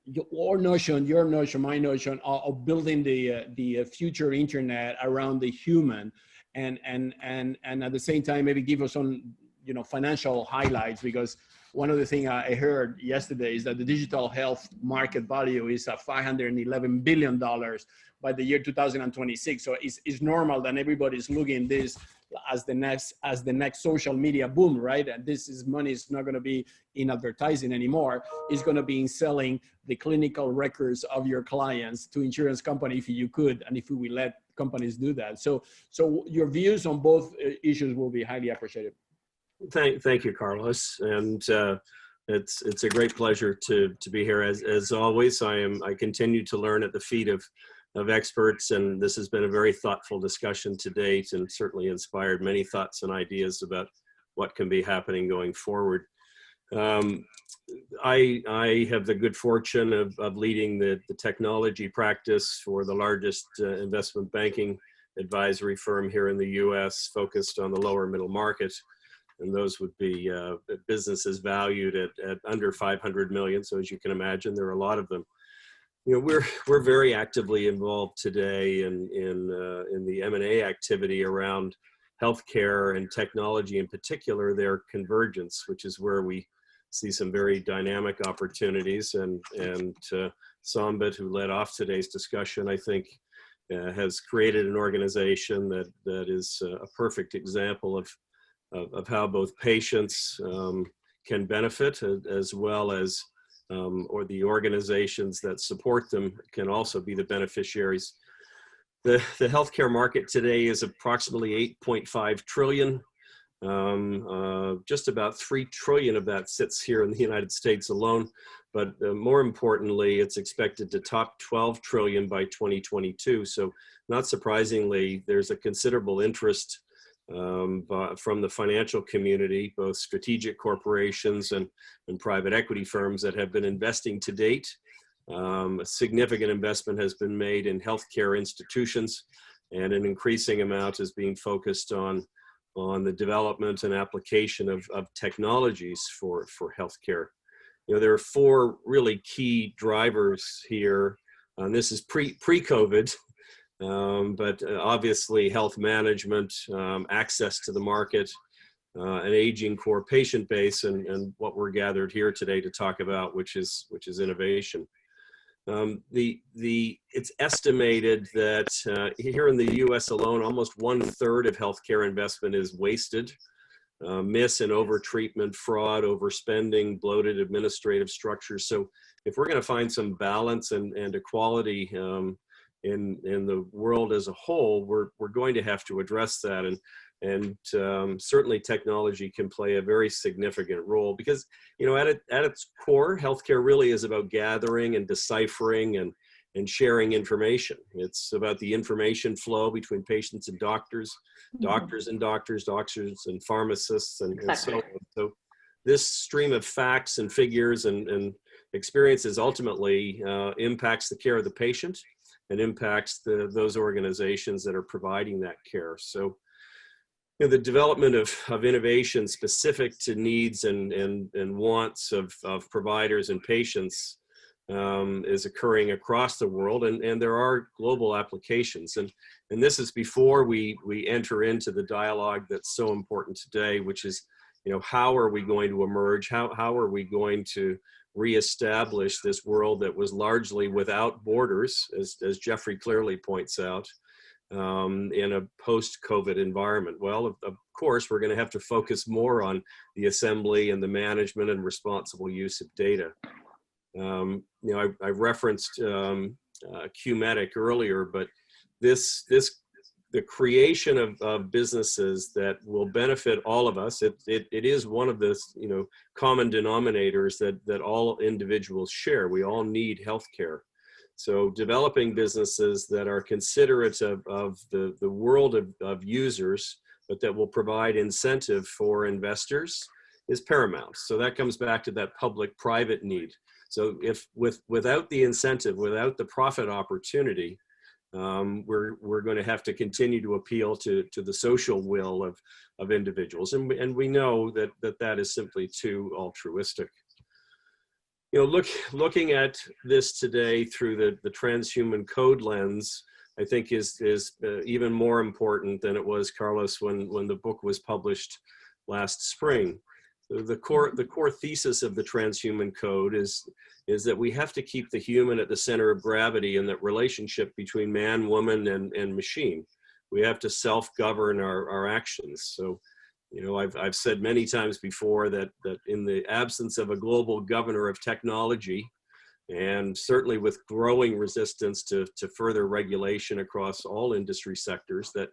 your notion, my notion of building the future internet around the human, and at the same time maybe give us some financial highlights, because one of the things I heard yesterday is that the digital health market value is at $511 billion by the year 2026. So it's normal that everybody's looking at this as the next social media boom, right? And money is not going to be in advertising anymore. It's going to be in selling the clinical records of your clients to insurance company if you could, and if we will let companies do that. So your views on both issues will be highly appreciated. Thank you, Carlos, and it's a great pleasure to be here. As always, I continue to learn at the feet of experts, and this has been a very thoughtful discussion to date, and certainly inspired many thoughts and ideas about what can be happening going forward. I have the good fortune of leading the technology practice for the largest investment banking advisory firm here in the U.S., focused on the lower middle market. And those would be businesses valued at under 500 million. So as you can imagine, there are a lot of them. We're very actively involved today in the M&A activity around healthcare and technology, in particular their convergence, which is where we see some very dynamic opportunities. And Sambit, who led off today's discussion, I think has created an organization that is a perfect example of how both patients can benefit, as well as or the organizations that support them can also be the beneficiaries. The healthcare market today is approximately 8.5 trillion. Just about 3 trillion of that sits here in the United States alone. But more importantly, it's expected to top 12 trillion by 2022. So not surprisingly, there's a considerable interest from the financial community, both strategic corporations and private equity firms that have been investing to date. A significant investment has been made in healthcare institutions, and an increasing amount is being focused on the development and application of technologies for healthcare. There are 4 really key drivers here, and this is pre-COVID. But obviously health management, access to the market, an aging core patient base, and what we're gathered here today to talk about, which is innovation. It's estimated that here in the U.S. alone, almost 1/3 of healthcare investment is wasted. Miss and over-treatment, fraud, overspending, bloated administrative structures. So if we're going to find some balance and equality in the world as a whole, we're going to have to address that. And certainly technology can play a very significant role because, you know, at its core, healthcare really is about gathering and deciphering and sharing information. It's about the information flow between patients and doctors, doctors and pharmacists, and so on. So this stream of facts and figures and experiences ultimately impacts the care of the patient and impacts those organizations that are providing that care. So, you know, the development of innovation specific to needs and wants of providers and patients is occurring across the world, and there are global applications. And this is before we enter into the dialogue that's so important today, which is, you know, how are we going to emerge? How are we going to reestablish this world that was largely without borders, as Jeffrey clearly points out, in a post-COVID environment? Well, of course, we're going to have to focus more on the assembly and the management and responsible use of data. You know, I referenced Q-Medic earlier, but the creation of businesses that will benefit all of us, it is one of the, you know, common denominators that all individuals share. We all need healthcare. So developing businesses that are considerate of the world of users, but that will provide incentive for investors is paramount. So that comes back to that public-private need. So if without the incentive, without the profit opportunity, we're going to have to continue to appeal to the social will of individuals. And we know that is simply too altruistic. You know, looking at this today through the transhuman code lens, I think is even more important than it was, Carlos, when the book was published last spring. The core thesis of the transhuman code is that we have to keep the human at the center of gravity in that relationship between man, woman, and machine. We have to self-govern our actions. So, you know, I've said many times before that in the absence of a global governor of technology, and certainly with growing resistance to further regulation across all industry sectors, that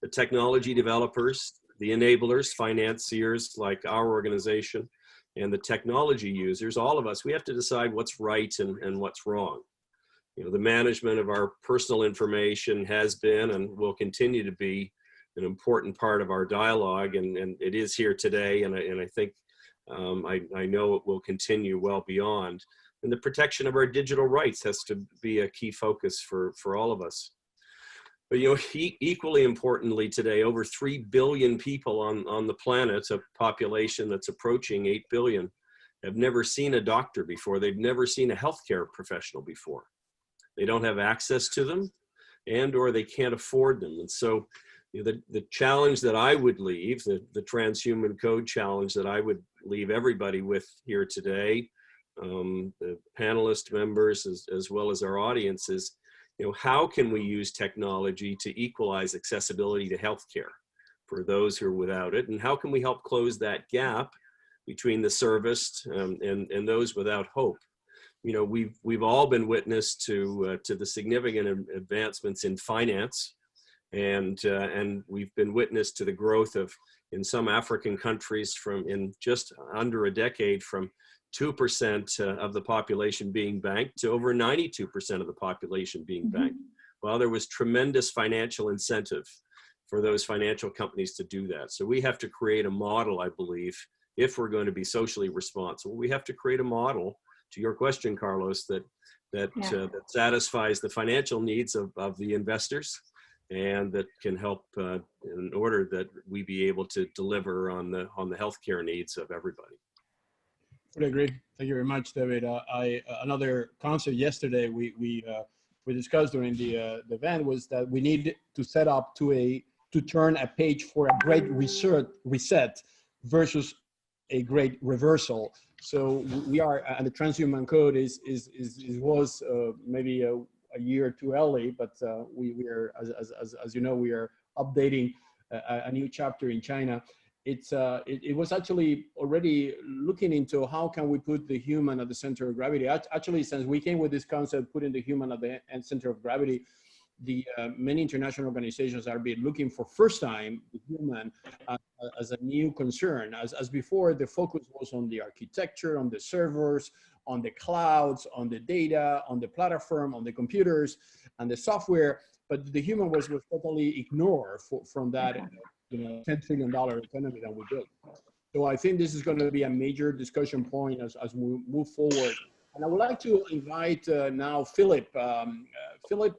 the technology developers, the enablers, financiers like our organization, and the technology users, all of us, we have to decide what's right and what's wrong. You know, the management of our personal information has been and will continue to be an important part of our dialogue, and it is here today, and I think I know it will continue well beyond. And the protection of our digital rights has to be a key focus for all of us. But, you know, equally importantly today, over 3 billion people on the planet, a population that's approaching 8 billion, have never seen a doctor before. They've never seen a healthcare professional before. They don't have access to them, or they can't afford them. And so, you know, the challenge that I would leave, the transhuman code challenge that I would leave everybody with here today, the panelist members as well as our audience, is, you know, how can we use technology to equalize accessibility to healthcare for those who are without it? And how can we help close that gap between the serviced and those without hope? You know, we've all been witness to the significant advancements in finance, and we've been witness to the growth in some African countries in just under a decade from 2% of the population being banked to over 92% of the population being banked. Well, there was tremendous financial incentive for those financial companies to do that. So we have to create a model, I believe, if we're going to be socially responsible. We have to create a model, to your question, Carlos, that satisfies the financial needs of the investors, and that can help in order that we be able to deliver on the healthcare needs of everybody. I agree. Thank you very much, David. Another concept yesterday we discussed during the event was that we need to set up to turn a page for a great reset versus a great reversal. So we are, and the transhuman code was maybe a year too early, but we are, as you know, we are updating a new chapter in China. It was actually already looking into how can we put the human at the center of gravity. Actually, since we came with this concept, putting the human at the center of gravity, the many international organizations are looking for first time the human as a new concern. As before, the focus was on the architecture, on the servers, on the clouds, on the data, on the platform, on the computers, and the software. But the human was totally ignored from that, $10 trillion economy that we built. So I think this is going to be a major discussion point as we move forward. And I would like to invite now Philip. Philip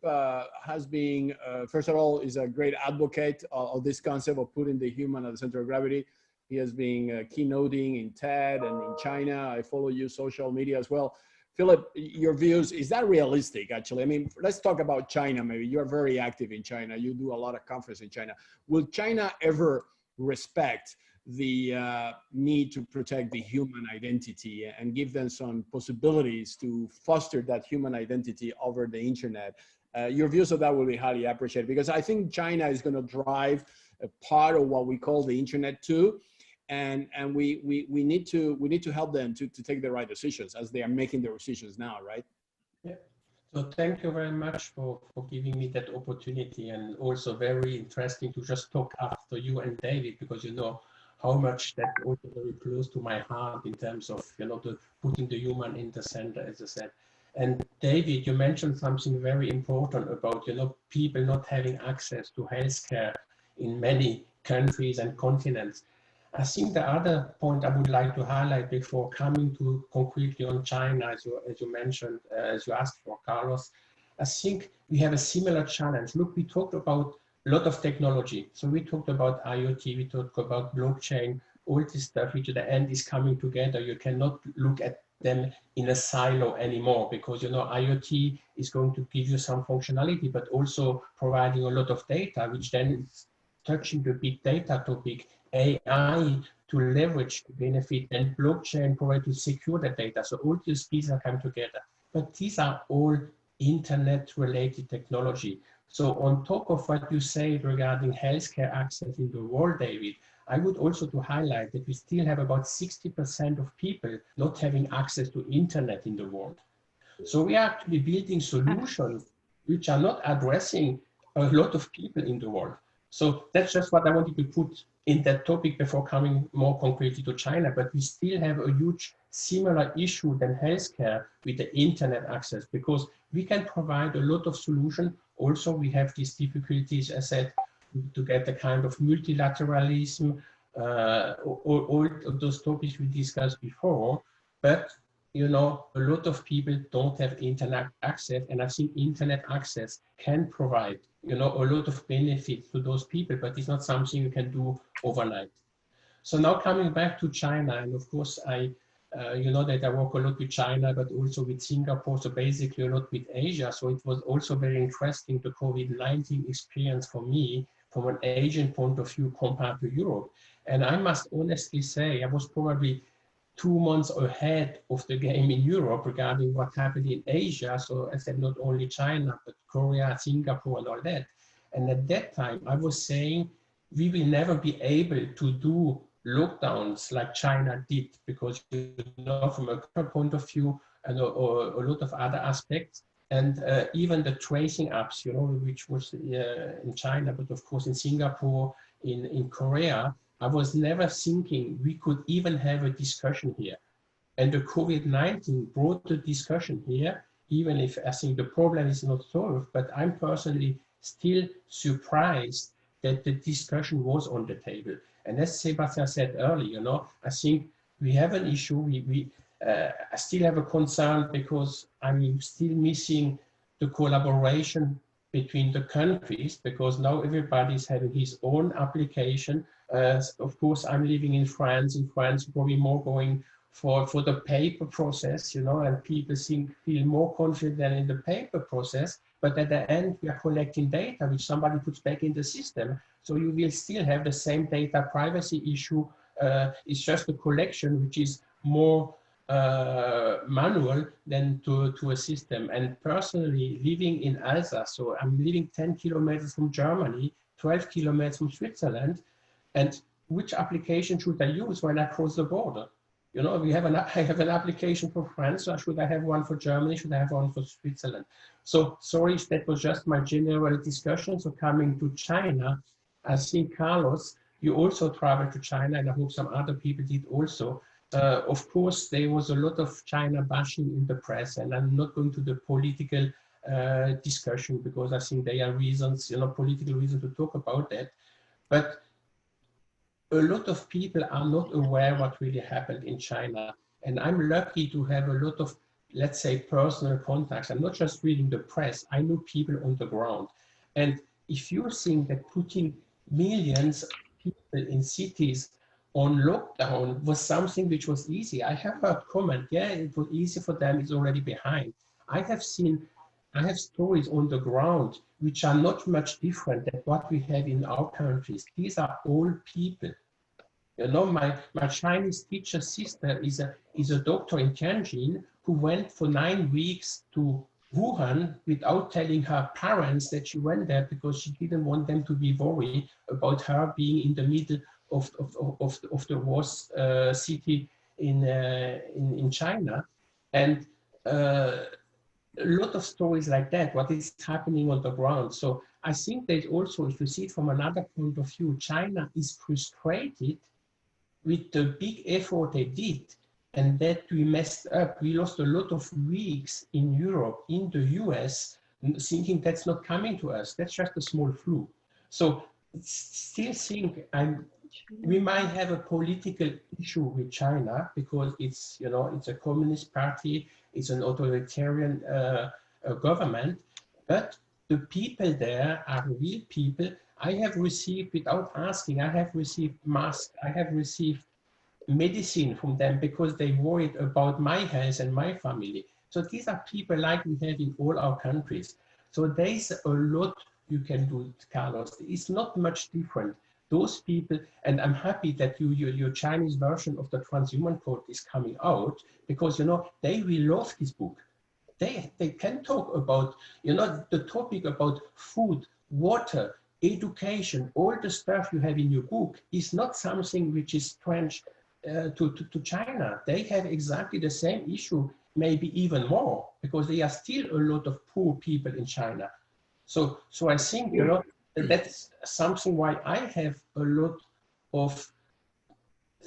has been, first of all, is a great advocate of this concept of putting the human at the center of gravity. He has been keynoting in TED and in China. I follow you social media as well. Philip, your views, is that realistic actually? I mean, let's talk about China maybe. You're very active in China. You do a lot of conferences in China. Will China ever respect the need to protect the human identity and give them some possibilities to foster that human identity over the internet? Your views of that will be highly appreciated, because I think China is going to drive a part of what we call the internet too. And we need to help them to take the right decisions as they are making their decisions now, right? Yeah. So thank you very much for giving me that opportunity, and also very interesting to just talk after you and David, because you know how much that also very close to my heart in terms of, putting the human in the center, as I said. And David, you mentioned something very important about, people not having access to healthcare in many countries and continents. I think the other point I would like to highlight before coming to concretely on China, as you mentioned, as you asked for, Carlos, I think we have a similar challenge. Look, we talked about a lot of technology. So we talked about IoT, we talked about blockchain, all this stuff, which at the end is coming together. You cannot look at them in a silo anymore, because IoT is going to give you some functionality, but also providing a lot of data, which then is touching the big data topic, AI to leverage the benefit, and blockchain provide to secure the data. So all these pieces are coming together. But these are all internet-related technology. So on top of what you say regarding healthcare access in the world, David, I would also to highlight that we still have about 60% of people not having access to internet in the world. So we are actually building solutions which are not addressing a lot of people in the world. So that's just what I wanted to put in that topic before coming more concretely to China. But we still have a huge similar issue than healthcare with the internet access, because we can provide a lot of solutions. Also, we have these difficulties, as I said, to get the kind of multilateralism, all of those topics we discussed before. But a lot of people don't have internet access, and I think internet access can provide a lot of benefits to those people, but it's not something you can do overnight. So now coming back to China, and of course that I work a lot with China, but also with Singapore, so basically a lot with Asia. So it was also very interesting, the COVID-19 experience for me from an Asian point of view compared to Europe. And I must honestly say, I was probably 2 months ahead of the game in Europe regarding what happened in Asia. So I said, not only China, but Korea, Singapore, and all that. And at that time, I was saying, we will never be able to do lockdowns like China did, because from a point of view, and a lot of other aspects, and even the tracing apps, which was in China, but of course in Singapore, in Korea, I was never thinking we could even have a discussion here. And the COVID-19 brought the discussion here, even if I think the problem is not solved, but I'm personally still surprised that the discussion was on the table. And as Sebastian said earlier, I think we have an issue. I still have a concern, because I'm still missing the collaboration between the countries, because now everybody's having his own application. Of course, I'm living in France. In France, probably more going for the paper process, and people feel more confident than in the paper process. But at the end, we are collecting data which somebody puts back in the system. So you will still have the same data privacy issue. It's just a collection which is more manual than to a system. And personally, living in Alsace, so I'm living 10 kilometers from Germany, 12 kilometers from Switzerland, and which application should I use when I cross the border? You know, I have an application for France, so should I have one for Germany? Should I have one for Switzerland? So sorry, that was just my general discussion. So coming to China, I think, Carlos, you also traveled to China, and I hope some other people did also. Of course, there was a lot of China bashing in the press, and I'm not going to the political discussion because I think there are reasons, you know, political reasons to talk about that. But a lot of people are not aware what really happened in China. And I'm lucky to have a lot of, let's say, personal contacts. I'm not just reading the press, I know people on the ground. And if you think that putting millions of people in cities on lockdown was something which was easy, I have heard comment, yeah, it was easy for them, it's already behind. I have stories on the ground which are not much different than what we have in our countries. These are old people. You know, my Chinese teacher sister is a doctor in Tianjin who went for 9 weeks to Wuhan without telling her parents that she went there because she didn't want them to be worried about her being in the middle of the worst city in China. And a lot of stories like that, what is happening on the ground. So I think that also, if you see it from another point of view, China is frustrated with the big effort they did, and that we messed up. We lost a lot of weeks in Europe, in the US, thinking that's not coming to us. That's just a small flu. So still think we might have a political issue with China because it's, you know, it's a communist party, it's an authoritarian government, but the people there are real people. I have received, without asking, I have received masks, I have received medicine from them because they worried about my health and my family. So these are people like we have in all our countries. So there's a lot you can do, Carlos. It's not much different. Those people, and I'm happy that your Chinese version of the Transhuman Code is coming out because, you know, they will love this book. They can talk about, you know, the topic about food, water, education, all the stuff you have in your book is not something which is strange to China. They have exactly the same issue, maybe even more, because there are still a lot of poor people in China. So I think, you know, that's something why I have a lot of,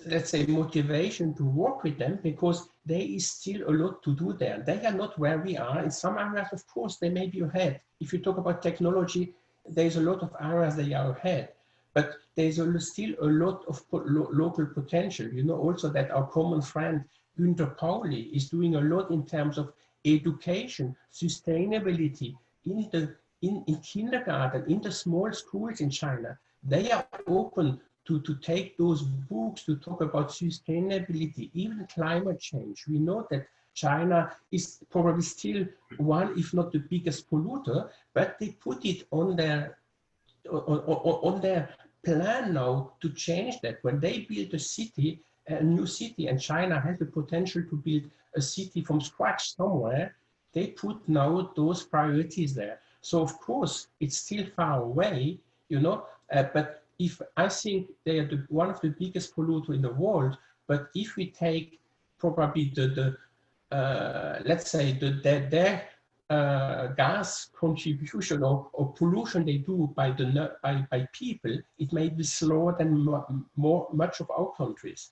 let's say, motivation to work with them, because there is still a lot to do there. They are not where we are. In some areas, of course, they may be ahead. If you talk about technology, there's a lot of areas they are ahead, but there's still a lot of local potential. You know also that our common friend, Günter Pauli, is doing a lot in terms of education, sustainability, in kindergarten, in the small schools in China. They are open to take those books to talk about sustainability, even climate change. We know that China is probably still one, if not the biggest polluter, but they put it on their plan now to change that. When they build a city, a new city, and China has the potential to build a city from scratch somewhere, they put now those priorities there. So of course, it's still far away, you know, but if I think they are one of the biggest polluters in the world, but if we take probably let's say their gas contribution or pollution they do by people, it may be slower than much of our countries.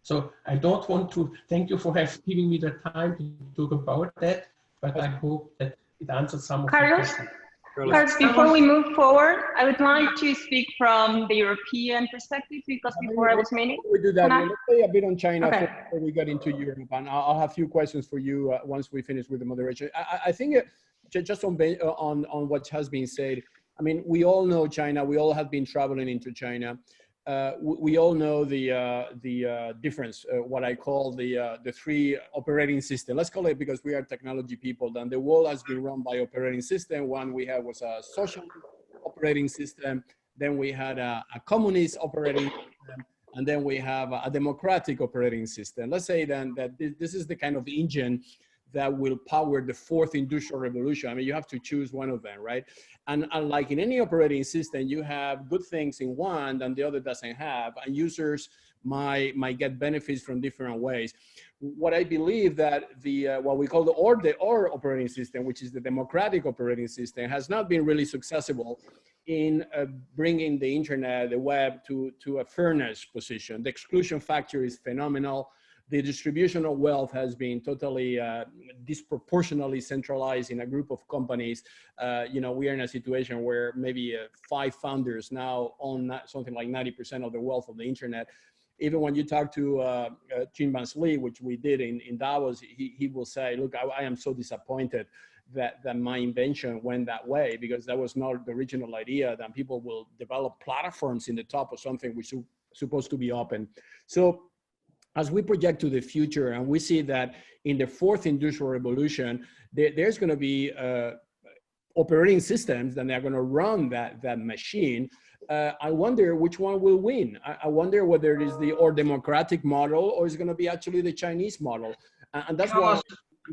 So I don't want to thank you for giving me the time to talk about that, but I hope that it answers some of the questions. Carlos, before we move forward, I would like to speak from the European perspective, because before I was meaning. We do that. Let's say a bit on China before we get into Europe, and I'll have a few questions for you once we finish with the moderation. I think just on what has been said, I mean, we all know China. We all have been traveling into China. We all know the difference, what I call the three operating system. Let's call it, because we are technology people, then the world has been run by operating system. One we had was a social operating system. Then we had a communist operating system. and then we have a democratic operating system. Let's say then that this is the kind of engine that will power the fourth industrial revolution. I mean, you have to choose one of them, right? And unlike in any operating system, you have good things in one and the other doesn't have, and users might get benefits from different ways. What I believe that what we call the OR operating system, which is the democratic operating system, has not been really successful in bringing the internet, the web to a fairness position. The exclusion factor is phenomenal. The distribution of wealth has been totally disproportionately centralized in a group of companies. You know, we are in a situation where maybe 5 founders now own something like 90% of the wealth of the internet. Even when you talk to Chin-Bans Lee, which we did in Davos, he will say, look, I am so disappointed that my invention went that way, because that was not the original idea, that people will develop platforms in the top of something which is supposed to be open. So as we project to the future and we see that in the fourth industrial revolution, there's going to be operating systems that are going to run that machine. I wonder which one will win. I wonder whether it is the democratic model or it's going to be actually the Chinese model. And that's why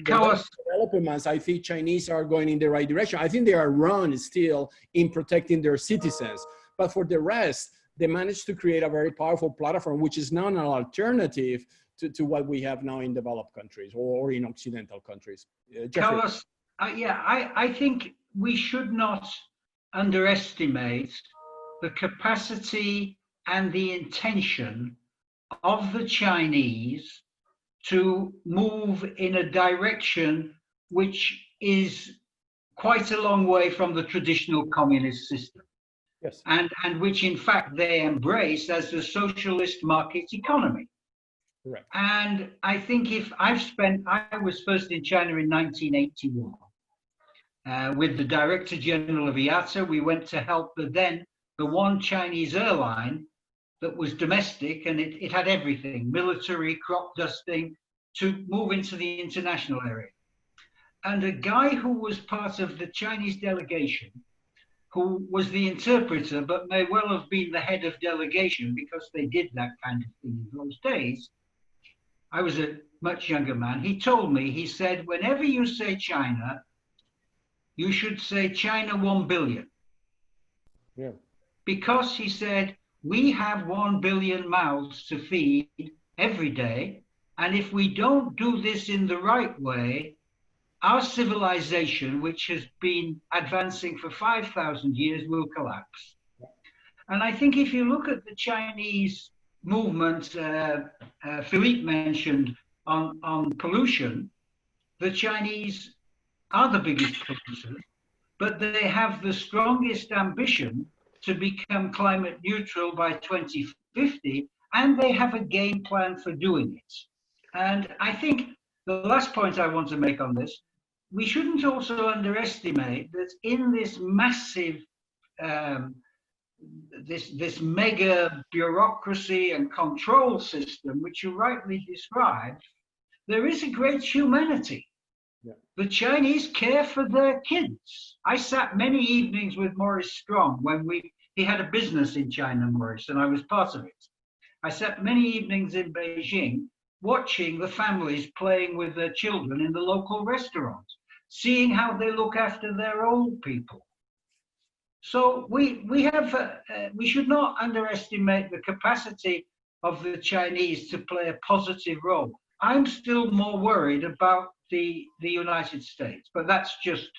developments, I think Chinese are going in the right direction. I think they are wrong still in protecting their citizens. But for the rest, they managed to create a very powerful platform, which is not an alternative to what we have now in developed countries or in Occidental countries. Carlos, I think we should not underestimate the capacity and the intention of the Chinese to move in a direction which is quite a long way from the traditional communist system. Yes. And which in fact they embrace as the socialist market economy. Right. And I think I was first in China in 1981 with the Director General of IATA. We went to help the one Chinese airline that was domestic, and it had everything, military, crop dusting, to move into the international area. And a guy who was part of the Chinese delegation, who was the interpreter, but may well have been the head of delegation because they did that kind of thing in those days. I was a much younger man. He told me, he said, whenever you say China, you should say China 1 billion. Yeah. Because he said, we have 1 billion mouths to feed every day. And if we don't do this in the right way, our civilization, which has been advancing for 5,000 years, will collapse. And I think if you look at the Chinese movement, Philippe mentioned on pollution, the Chinese are the biggest polluters, but they have the strongest ambition to become climate neutral by 2050, and they have a game plan for doing it. And I think the last point I want to make on this, we shouldn't also underestimate that in this massive, this mega bureaucracy and control system, which you rightly described, there is a great humanity. Yeah. The Chinese care for their kids. I sat many evenings with Maurice Strong when he had a business in China, Maurice, and I was part of it. I sat many evenings in Beijing watching the families playing with their children in the local restaurants, seeing how they look after their old people. So we should not underestimate the capacity of the Chinese to play a positive role. I'm still more worried about the United States, but that's just,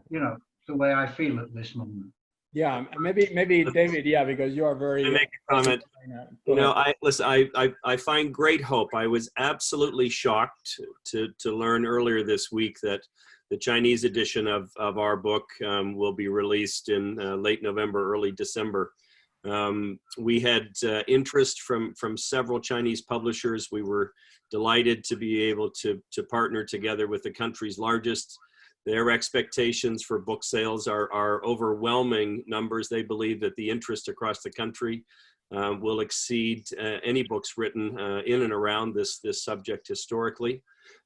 you know, the way I feel at this moment. Yeah, maybe David, yeah, because you are very. I make a comment. You know, I find great hope. I was absolutely shocked to learn earlier this week that the Chinese edition of our book will be released in late November, early December. We had interest from several Chinese publishers. We were delighted to be able to partner together with the country's largest. Their expectations for book sales are overwhelming numbers. They believe that the interest across the country will exceed any books written in and around this subject historically.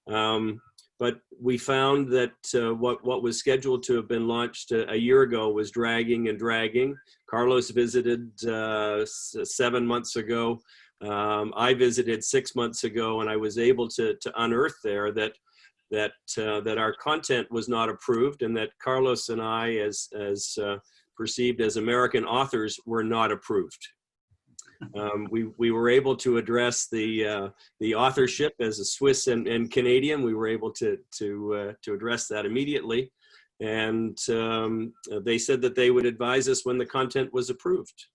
But we found that what was scheduled to have been launched a year ago was dragging and dragging. Carlos visited 7 months ago. I visited 6 months ago, and I was able to unearth there that our content was not approved, and that Carlos and I, as perceived as American authors, were not approved. We were able to address the authorship as a Swiss and Canadian. We were able to address that immediately, and they said that they would advise us when the content was approved.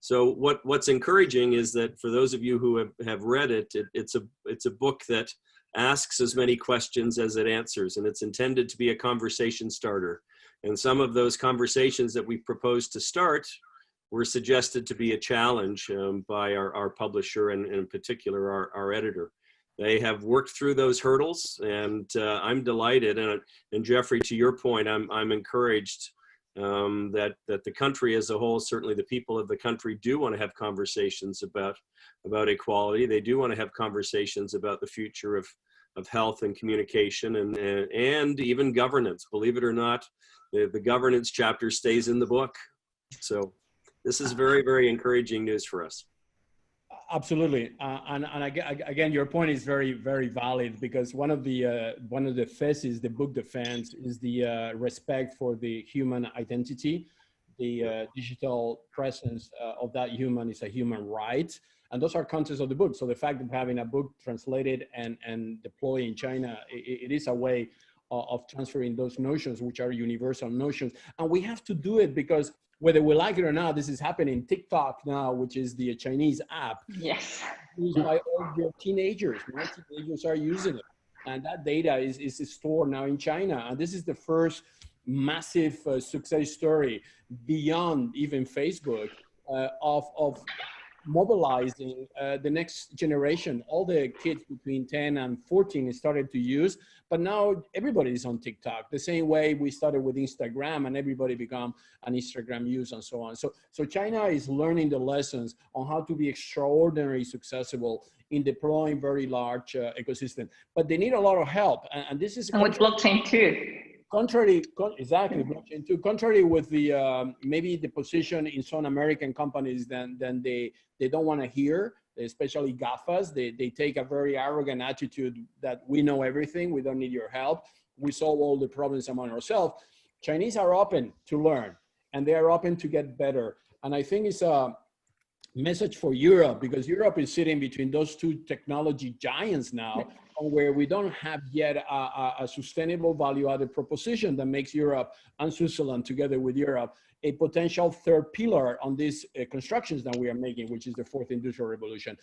So what's encouraging is that for those of you who have read it, it's a book that asks as many questions as it answers, and it's intended to be a conversation starter. And some of those conversations that we proposed to start were suggested to be a challenge by our publisher, and in particular our editor. They have worked through those hurdles, and I'm delighted. And Jeffrey, to your point, I'm encouraged that the country as a whole, certainly the people of the country, do want to have conversations about equality. They do want to have conversations about the future of health and communication and even governance. Believe it or not, the governance chapter stays in the book. So this is very, very encouraging news for us. Absolutely, and again, your point is very, very valid, because one of the theses the book defends is the respect for the human identity. The digital presence of that human is a human right, and those are contents of the book. So the fact of having a book translated and deployed in China, it is a way of transferring those notions, which are universal notions, and we have to do it because, whether we like it or not, this is happening. TikTok now, which is the Chinese app, Yes, used by all your teenagers. My teenagers are using it, and that data is stored now in China. And this is the first massive success story beyond even Facebook of mobilizing the next generation. All the kids between 10 and 14 started to use, but now everybody is on TikTok. The same way we started with Instagram, and everybody become an Instagram user and so on. So China is learning the lessons on how to be extraordinarily successful in deploying very large ecosystem. But they need a lot of help, and this is— and with blockchain too. Exactly, blockchain too. Contrary with the maybe the position in some American companies, then they don't want to hear, especially GAFAs. They take a very arrogant attitude that we know everything, we don't need your help, we solve all the problems among ourselves. Chinese are open to learn, and they are open to get better. And I think it's a message for Europe, because Europe is sitting between those two technology giants now, where we don't have yet a sustainable value-added proposition that makes Europe and Switzerland, together with Europe, a potential third pillar on these constructions that we are making, which is the fourth industrial revolution.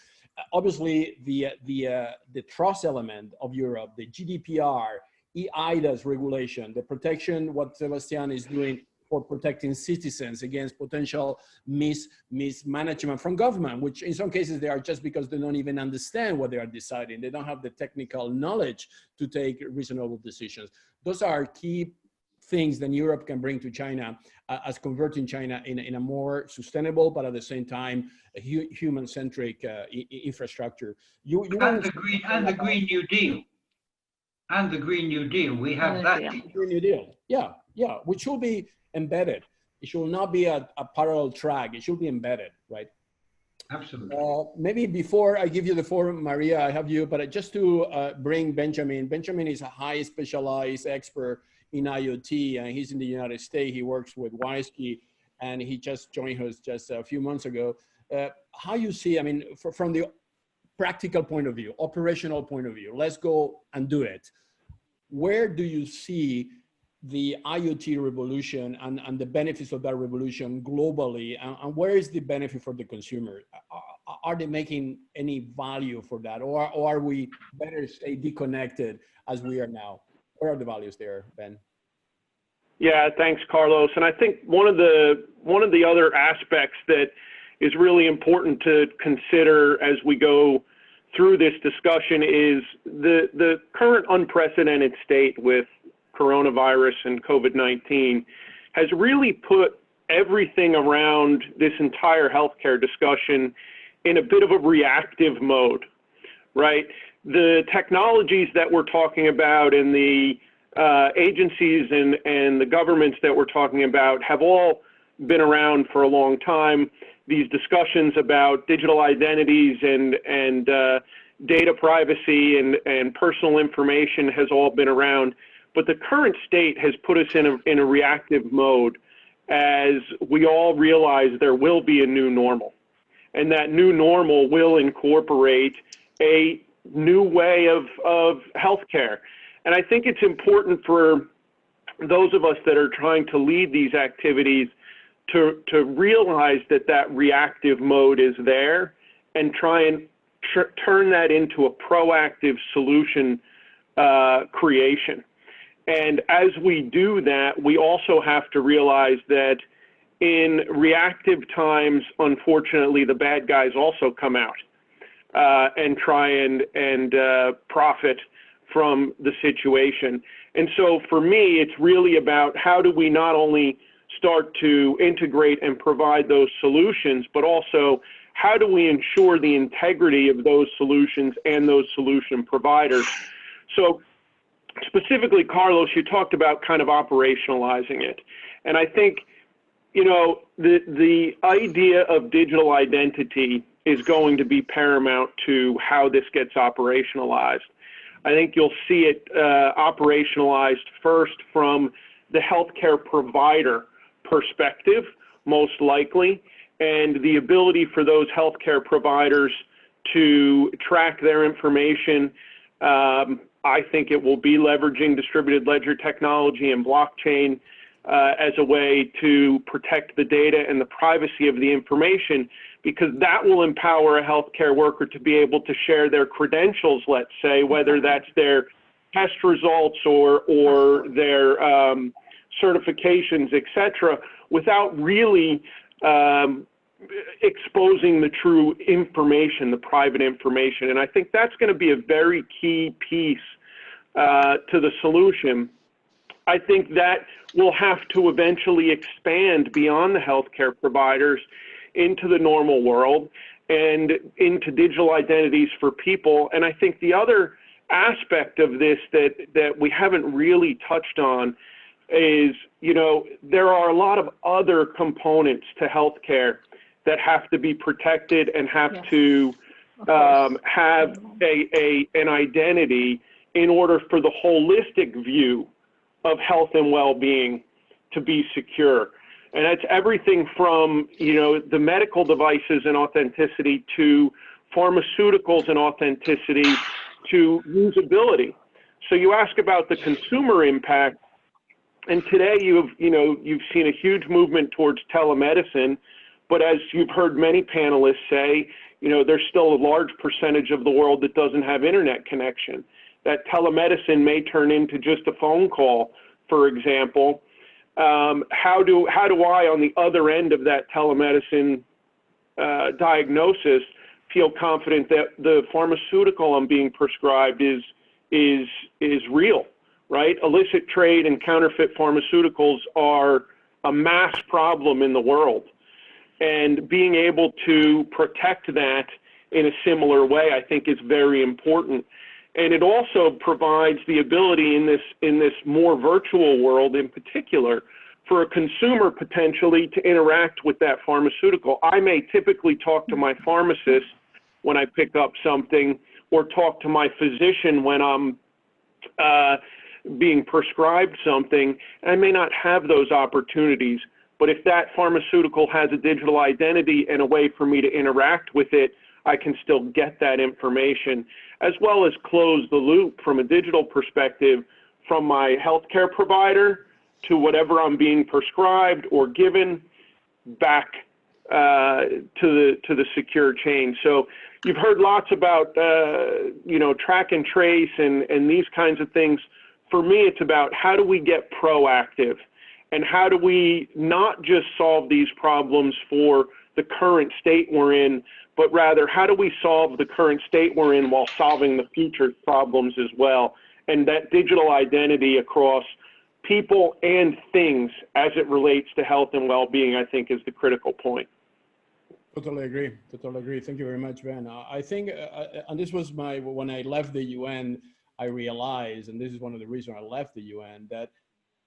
Obviously, the trust element of Europe, the GDPR, eIDAS regulation, the protection, what Sebastian is doing for protecting citizens against potential mismanagement from government, which in some cases they are just because they don't even understand what they are deciding. They don't have the technical knowledge to take reasonable decisions. Those are key things that Europe can bring to China as converting China in a more sustainable, but at the same time, a human-centric infrastructure. And the Green New Deal. And the Green New Deal, we have that. Green New Deal, yeah, which should be embedded. It should not be a parallel track. It should be embedded, right? Absolutely. Maybe before I give you the floor, Maria, I have you, but just to bring Benjamin. Benjamin is a high specialized expert in IoT, and he's in the United States. He works with WISeKey, and he just joined us just a few months ago. How you see, I mean, from the practical point of view, operational point of view, let's go and do it. Where do you see the IoT revolution and the benefits of that revolution globally, and where is the benefit for the consumer? Are they making any value for that, or are we better stay disconnected as we are now? Where are the values there, Ben? Yeah, thanks, Carlos. And I think one of the other aspects that is really important to consider as we go through this discussion is the current unprecedented state with coronavirus and COVID-19 has really put everything around this entire healthcare discussion in a bit of a reactive mode, right? The technologies that we're talking about and the agencies and the governments that we're talking about have all been around for a long time. these discussions about digital identities and data privacy and personal information has all been around, but the current state has put us in a reactive mode as we all realize there will be a new normal, and that new normal will incorporate a new way of healthcare. And I think it's important for those of us that are trying to lead these activities to realize that reactive mode is there and try and turn that into a proactive solution creation. And as we do that, we also have to realize that in reactive times, unfortunately, the bad guys also come out and try and profit from the situation. And so for me, it's really about how do we not only start to integrate and provide those solutions, but also how do we ensure the integrity of those solutions and those solution providers. So specifically, Carlos, you talked about kind of operationalizing it. And I think, you know, the idea of digital identity is going to be paramount to how this gets operationalized. I think you'll see it operationalized first from the healthcare provider perspective, most likely, and the ability for those healthcare providers to track their information. I think it will be leveraging distributed ledger technology and blockchain as a way to protect the data and the privacy of the information, because that will empower a healthcare worker to be able to share their credentials, let's say, whether that's their test results or their certifications, et cetera, without really exposing the true information, the private information. And I think that's going to be a very key piece to the solution. I think that will have to eventually expand beyond the healthcare providers into the normal world and into digital identities for people. And I think the other aspect of this that we haven't really touched on is, you know, there are a lot of other components to healthcare that have to be protected and have to have an identity in order for the holistic view of health and well-being to be secure. And that's everything from, you know, the medical devices and authenticity to pharmaceuticals and authenticity to usability. So you ask about the consumer impact, and today you've seen a huge movement towards telemedicine, but as you've heard many panelists say, you know, there's still a large percentage of the world that doesn't have internet connection. That telemedicine may turn into just a phone call, for example. How do I, on the other end of that telemedicine diagnosis, feel confident that the pharmaceutical I'm being prescribed is real, right? Illicit trade and counterfeit pharmaceuticals are a mass problem in the world, and being able to protect that in a similar way, I think, is very important. And it also provides the ability in this more virtual world in particular for a consumer potentially to interact with that pharmaceutical. I may typically talk to my pharmacist when I pick up something, or talk to my physician when I'm being prescribed something. I may not have those opportunities, but if that pharmaceutical has a digital identity and a way for me to interact with it, I can still get that information, as well as close the loop from a digital perspective from my healthcare provider to whatever I'm being prescribed or given back to the secure chain. So you've heard lots about track and trace and these kinds of things. For me, it's about how do we get proactive, and how do we not just solve these problems for the current state we're in, but rather how do we solve the current state we're in while solving the future problems as well. And that digital identity across people and things as it relates to health and well-being, I think, is the critical point. Totally agree. Totally agree. Thank you very much, Ben. I think, and this was when I left the UN, I realized, and this is one of the reasons I left the UN, that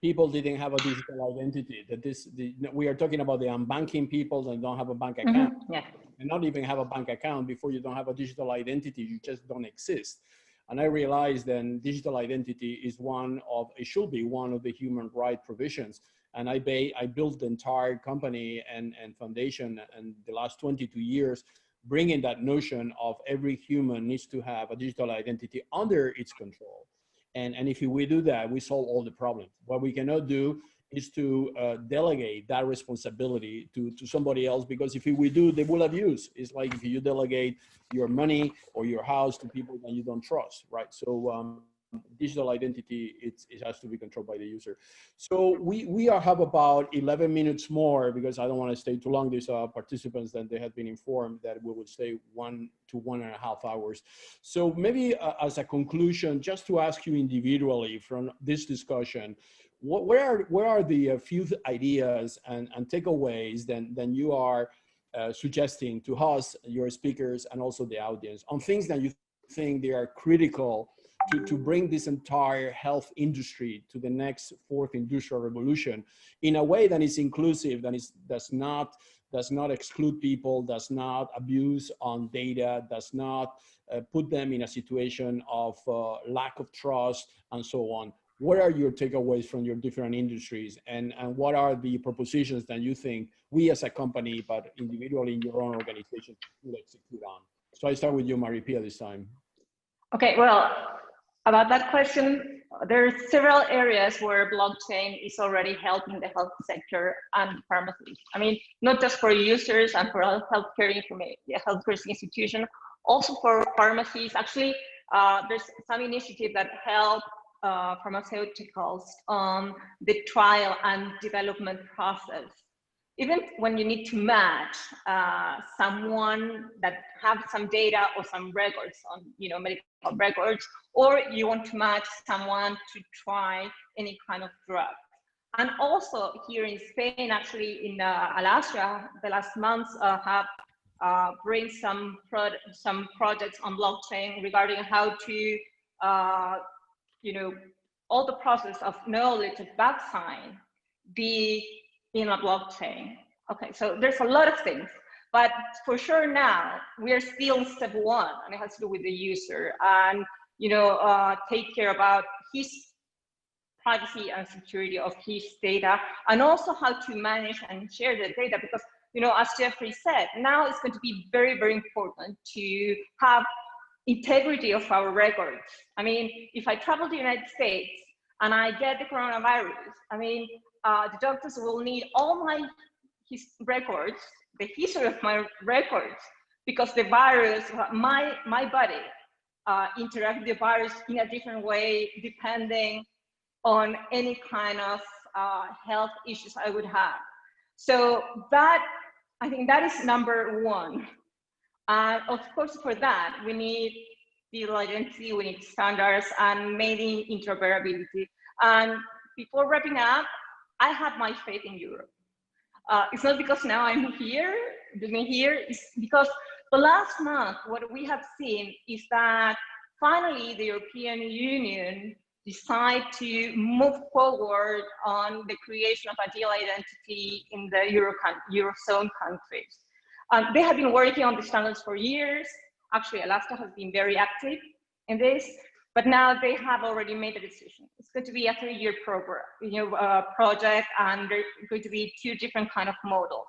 people didn't have a digital identity. That we are talking about the unbanking people that don't have a bank account, Yeah. and not even have a bank account before you don't have a digital identity. You just don't exist. And I realized then digital identity is it should be one of the human right provisions. And I built the entire company and foundation in the last 22 years, bringing that notion of every human needs to have a digital identity under its control. And if we do that, we solve all the problems. What we cannot do is to delegate that responsibility to somebody else, because if we do, they will abuse. It's like if you delegate your money or your house to people that you don't trust, right? So digital identity, it has to be controlled by the user. So we have about 11 minutes more, because I don't want to stay too long. These participants that they have been informed that we will stay 1 to 1.5 hours. So maybe as a conclusion, just to ask you individually from this discussion, where are the few ideas and takeaways then you are suggesting to us, your speakers, and also the audience, on things that you think they are critical to bring this entire health industry to the next fourth industrial revolution in a way that is inclusive, that does not exclude people, does not abuse on data, does not put them in a situation of lack of trust, and so on. What are your takeaways from your different industries, and what are the propositions that you think we as a company, but individually in your own organization, will execute on? So I start with you, Marie-Pia, this time. Okay, well, about that question, there are several areas where blockchain is already helping the health sector and pharmacies. I mean, not just for users and for healthcare institutions, also for pharmacies. Actually, there's some initiative that help pharmaceuticals on the trial and development process. Even when you need to match someone that have some data or some records on, medical records, or you want to match someone to try any kind of drug. And also here in Spain, actually in Alaska, the last months have bring some projects on blockchain regarding how to, all the process of knowledge of vaccine be in a blockchain. Okay, so there's a lot of things, but for sure now we are still in step one, and it has to do with the user and take care about his privacy and security of his data, and also how to manage and share the data, because as Jeffrey said, now it's going to be very, very important to have integrity of our records. I mean, if I travel to the United States and I get the coronavirus, the doctors will need all his records, the history of my records, because the virus, my body interact with the virus in a different way depending on any kind of health issues I would have. So that, I think that is number one. Of course, for that, we need digital identity, we need standards, and mainly interoperability. And before wrapping up, I have my faith in Europe. It's not because now I'm here, it's because the last month, what we have seen is that finally the European Union decide to move forward on the creation of a digital identity in the Eurozone countries. They have been working on the standards for years. Actually, Alaska has been very active in this, but now they have already made a decision. It's going to be a 3-year program, project, and there's going to be 2 different kind of models.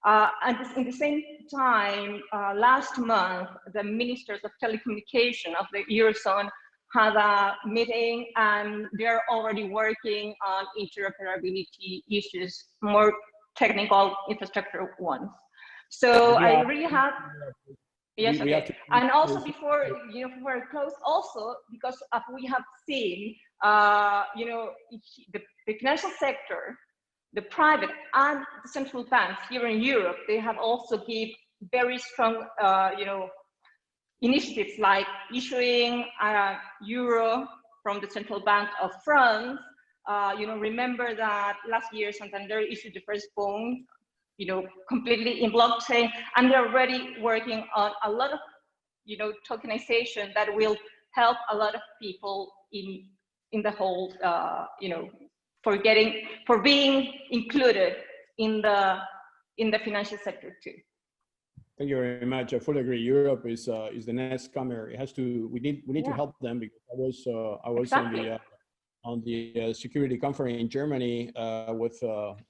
And in the same time, last month, the ministers of telecommunication of the Eurozone had a meeting, and they're already working on interoperability issues, more technical infrastructure ones. So I really have, yes, okay. And also before we close, also because we have seen, the financial sector, the private and the central banks here in Europe, they have also give very strong, initiatives like issuing euro from the Central Bank of France. Remember that last year Santander issued the first bond, completely in blockchain, and they're already working on a lot of, tokenization that will help a lot of people in the whole, for being included in the financial sector too. Thank you very much. I fully agree. Europe is the next comer. It has to. We need to help them, because I was Exactly. on the security conference in Germany with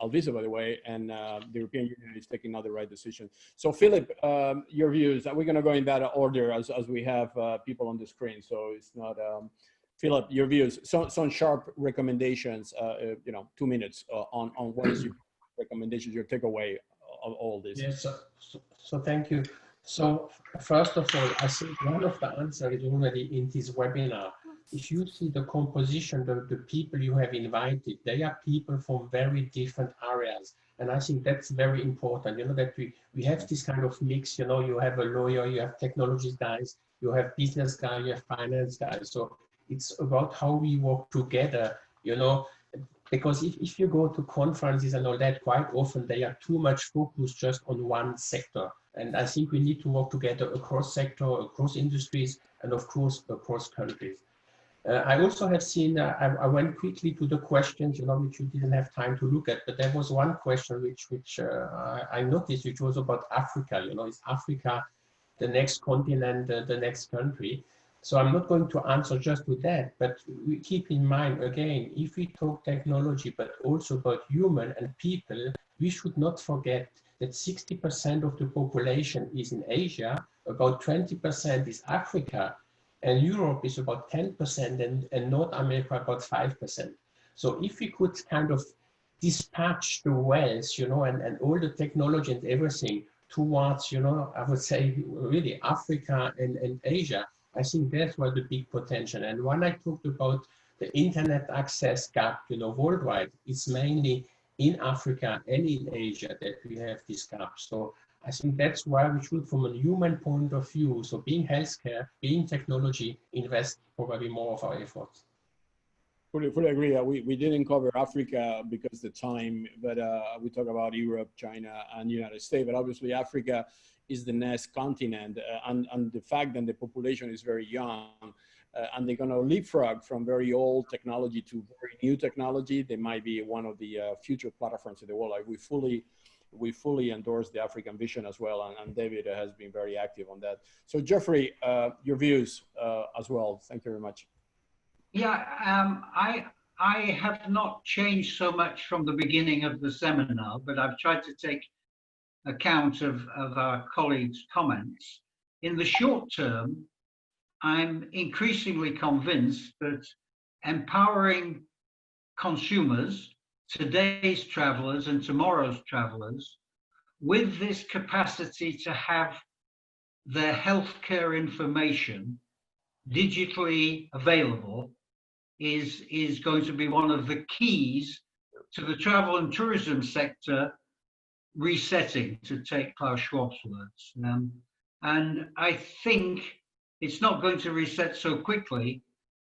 Alvisa, by the way, and the European Union is taking now the right decision. So Philip, your views. We're going to go in that order as we have people on the screen. So it's not. Philip, your views. Some sharp recommendations. 2 minutes on what is your recommendations, your takeaway of all this. Yes, so thank you. So first of all, I think one of the answers is already in this webinar. If you see the composition of the people you have invited, they are people from very different areas. And I think that's very important, that we have this kind of mix, you have a lawyer, you have technology guys, you have business guys, you have finance guys. So it's about how we work together, because if you go to conferences and all that, quite often they are too much focused just on one sector. And I think we need to work together across sector, across industries, and of course, across countries. I also have seen, I went quickly to the questions, which you didn't have time to look at, but there was one question which I noticed, which was about Africa. Is Africa the next continent, the next country? So I'm not going to answer just to that, but we keep in mind, again, if we talk technology, but also about human and people, we should not forget that 60% of the population is in Asia, about 20% is Africa, and Europe is about 10%, and North America about 5%. So if we could kind of dispatch the wealth, and all the technology and everything towards, I would say really Africa and Asia, I think that's where the big potential. And when I talked about the internet access gap, worldwide, it's mainly in Africa and in Asia that we have this gap. So I think that's why we should, from a human point of view, so being healthcare, being technology, invest probably more of our efforts. Fully agree. We didn't cover Africa because the time, but we talk about Europe, China, and United States. But obviously, Africa is the next continent, and the fact that the population is very young, and they're going to leapfrog from very old technology to very new technology. They might be one of the future platforms in the world. Like we fully endorse the African vision as well, and David has been very active on that. So Jeffrey, your views as well. Thank you very much. Yeah, I have not changed so much from the beginning of the seminar, but I've tried to take account of our colleagues' comments. In the short term, I'm increasingly convinced that empowering consumers, today's travelers and tomorrow's travelers, with this capacity to have their healthcare information digitally available is going to be one of the keys to the travel and tourism sector resetting, to take Klaus Schwab's words. And I think it's not going to reset so quickly,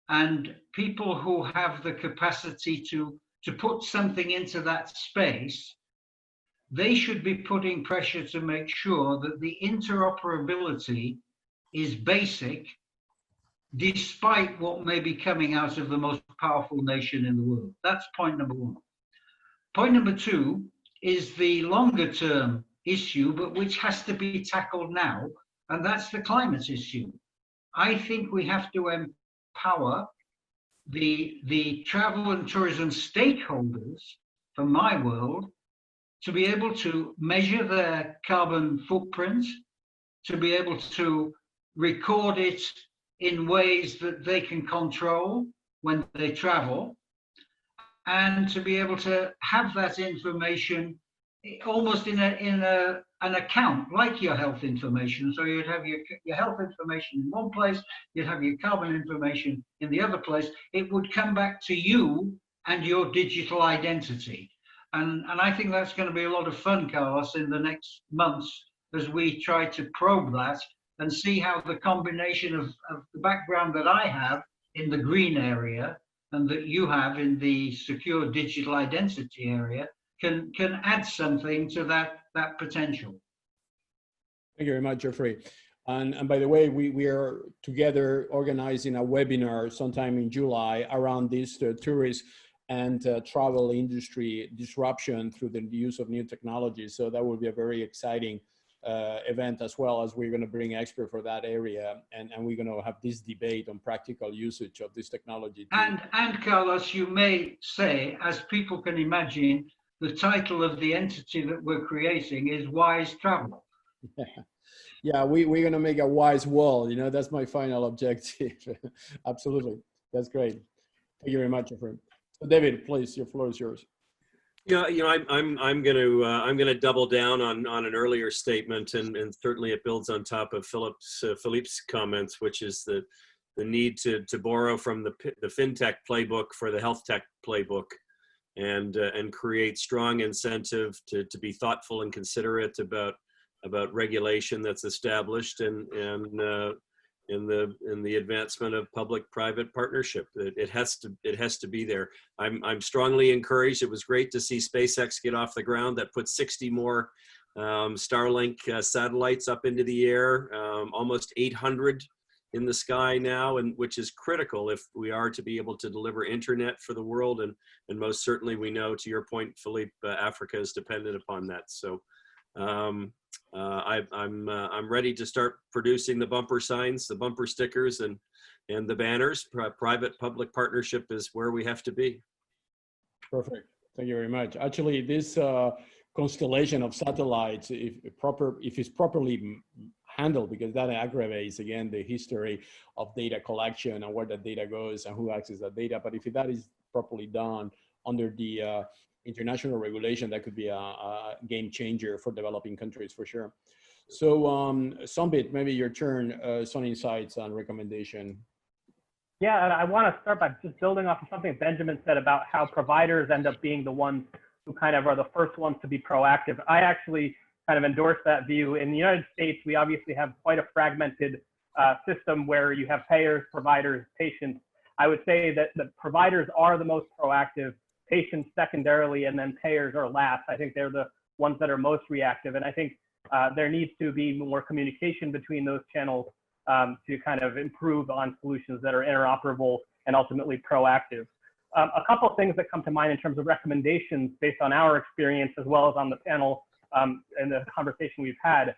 and people who have the capacity to put something into that space, they should be putting pressure to make sure that the interoperability is basic, despite what may be coming out of the most powerful nation in the world. That's point number one. Point number two is the longer term issue, but which has to be tackled now, and that's the climate issue. I think we have to empower the travel and tourism stakeholders, from my world, to be able to measure their carbon footprint, to be able to record it in ways that they can control when they travel, and to be able to have that information almost in an account, like your health information. So you'd have your health information in one place, you'd have your carbon information in the other place. It would come back to you and your digital identity. And I think that's going to be a lot of fun, Carlos, in the next months as we try to probe that and see how the combination of the background that I have in the green area and that you have in the secure digital identity area can add something to that potential. Thank you very much, Jeffrey. And by the way, we are together organizing a webinar sometime in July around this tourist and travel industry disruption through the use of new technologies. So that will be a very exciting event, as well as we're going to bring experts for that area, and we're going to have this debate on practical usage of this technology. And Carlos, you may say, as people can imagine, the title of the entity that we're creating is Wise Travel. Yeah, we're going to make a wise world. You know, that's my final objective. Absolutely, that's great. Thank you very much, Efrain. So, David, please, your floor is yours. Yeah, you know, I'm going to double down on an earlier statement, and certainly it builds on top of Philippe's comments, which is the need to borrow from the fintech playbook for the health tech playbook, and create strong incentive to be thoughtful and considerate about regulation that's established, and in the advancement of public-private partnership. It has to be there. I'm strongly encouraged. It was great to see SpaceX get off the ground. That put 60 more Starlink satellites up into the air, almost 800 in the sky now, and which is critical if we are to be able to deliver internet for the world. And most certainly we know, to your point, Philippe, Africa is dependent upon that. So I'm ready to start producing the bumper signs, the bumper stickers, and the banners. Private-public partnership is where we have to be. Perfect. Thank you very much. Actually, this constellation of satellites, if it's properly handled, because that aggravates again the history of data collection and where the data goes and who accesses that data. But if that is properly done under the international regulation, that could be a game changer for developing countries, for sure. So Sambit, maybe your turn, some insights and recommendation. Yeah, and I want to start by just building off of something Benjamin said about how providers end up being the ones who kind of are the first ones to be proactive. I actually kind of endorse that view. In the United States, we obviously have quite a fragmented system where you have payers, providers, patients. I would say that the providers are the most proactive, patients secondarily, and then payers are last. I think they're the ones that are most reactive. And I think there needs to be more communication between those channels to kind of improve on solutions that are interoperable and ultimately proactive. A couple of things that come to mind in terms of recommendations based on our experience, as well as on the panel and the conversation we've had.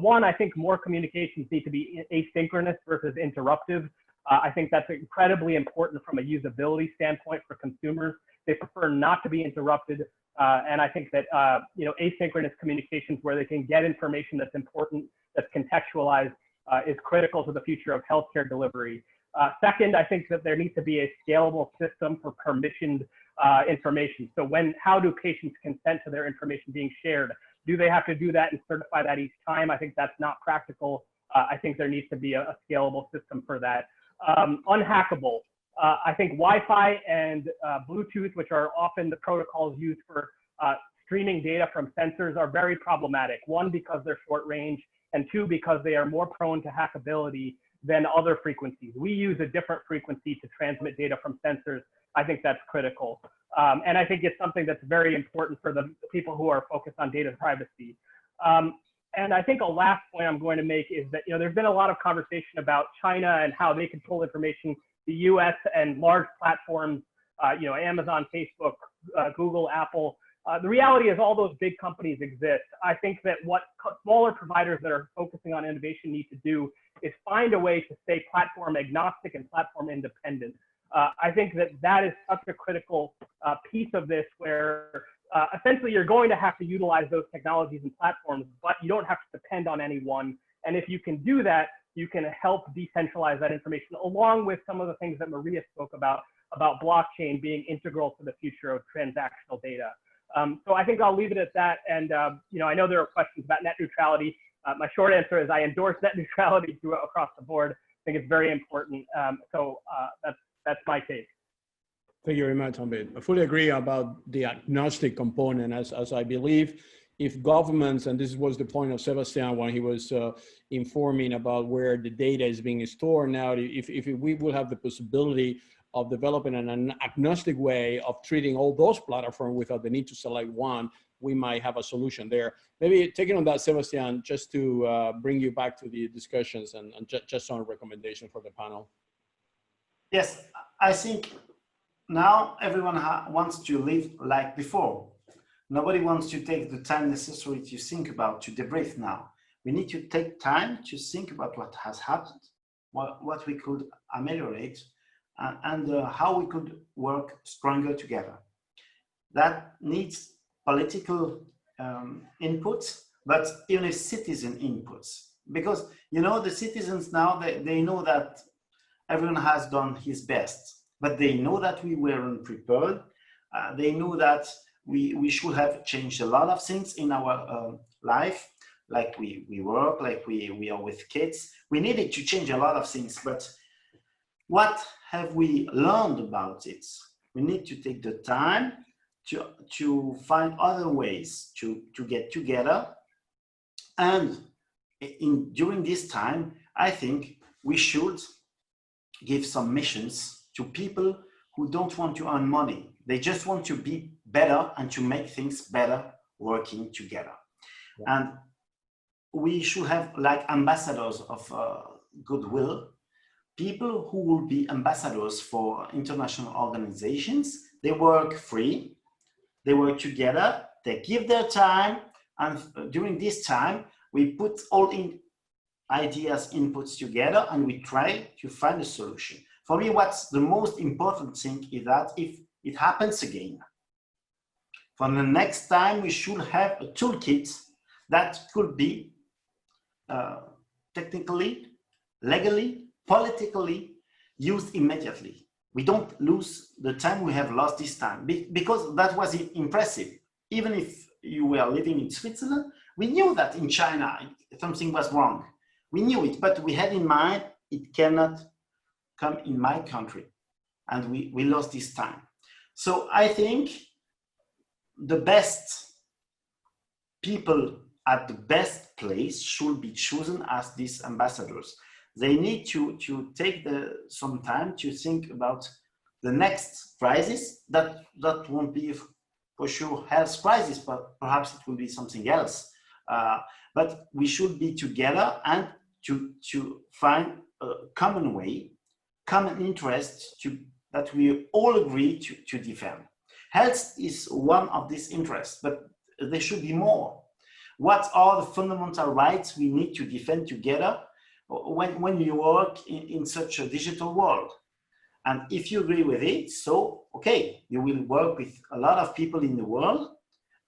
One, I think more communications need to be asynchronous versus interruptive. I think that's incredibly important from a usability standpoint for consumers. They prefer not to be interrupted. And I think that asynchronous communications where they can get information that's important, that's contextualized, is critical to the future of healthcare delivery. Second, I think that there needs to be a scalable system for permissioned information. So how do patients consent to their information being shared? Do they have to do that and certify that each time? I think that's not practical. I think there needs to be a scalable system for that. Unhackable. I think Wi-Fi and Bluetooth, which are often the protocols used for streaming data from sensors, are very problematic. One, because they're short range, and two, because they are more prone to hackability than other frequencies. We use a different frequency to transmit data from sensors. I think that's critical. And I think it's something that's very important for the people who are focused on data privacy. And I think a last point I'm going to make is that there's been a lot of conversation about China and how they control information. The US and large platforms, Amazon, Facebook, Google, Apple. The reality is all those big companies exist. I think that what smaller providers that are focusing on innovation need to do is find a way to stay platform agnostic and platform independent. I think that is such a critical piece of this, where essentially you're going to have to utilize those technologies and platforms, but you don't have to depend on any one. And if you can do that, you can help decentralize that information, along with some of the things that Maria spoke about blockchain being integral to the future of transactional data. So I think I'll leave it at that. And I know there are questions about net neutrality. My short answer is I endorse net neutrality across the board. I think it's very important. So that's my take. Thank you very much, Sambit. I fully agree about the agnostic component, as I believe if governments, and this was the point of Sebastian when he was informing about where the data is being stored now, if we will have the possibility of developing an agnostic way of treating all those platforms without the need to select one, we might have a solution there. Maybe taking on that, Sebastian, just to bring you back to the discussions and just some recommendation for the panel. Yes, I think now everyone wants to live like before. Nobody wants to take the time necessary to think about, to debrief now. We need to take time to think about what has happened, what we could ameliorate, and how we could work stronger together. That needs political inputs, but even citizen inputs. Because, you know, the citizens now, they know that everyone has done his best, but they know that we weren't prepared. They know that we should have changed a lot of things in our life, like we work, like we are with kids. We needed to change a lot of things, but what have we learned about it? We need to take the time to find other ways to get together. And during this time, I think we should give some missions to people who don't want to earn money. They just want to be better and to make things better working together. Yeah. And we should have like ambassadors of goodwill, people who will be ambassadors for international organizations. They work free, they work together, they give their time, and during this time, we put all in ideas, inputs together, and we try to find a solution. For me, what's the most important thing is that if it happens again, for the next time, we should have a toolkit that could be technically, legally, politically used immediately. We don't lose the time we have lost this time, because that was impressive. Even if you were living in Switzerland, we knew that in China something was wrong. We knew it, but we had in mind it cannot come in my country, and we lost this time. So I think the best people at the best place should be chosen as these ambassadors. They need to take some time to think about the next crisis. That won't be for sure health crisis, but perhaps it will be something else. But we should be together and to find a common way, common interest that we all agree to defend. Health is one of these interests, but there should be more. What are the fundamental rights we need to defend together when you work in such a digital world? And if you agree with it, so, okay, you will work with a lot of people in the world,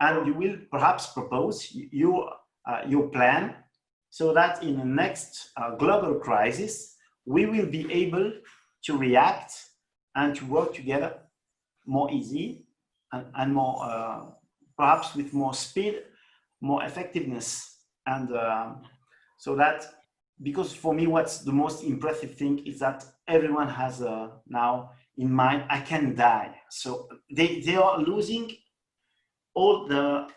and you will perhaps propose your plan so that in the next global crisis, we will be able to react and to work together more easy and more, perhaps with more speed, more effectiveness. And so that, because for me, what's the most impressive thing is that everyone has now in mind, I can die. So they are losing all the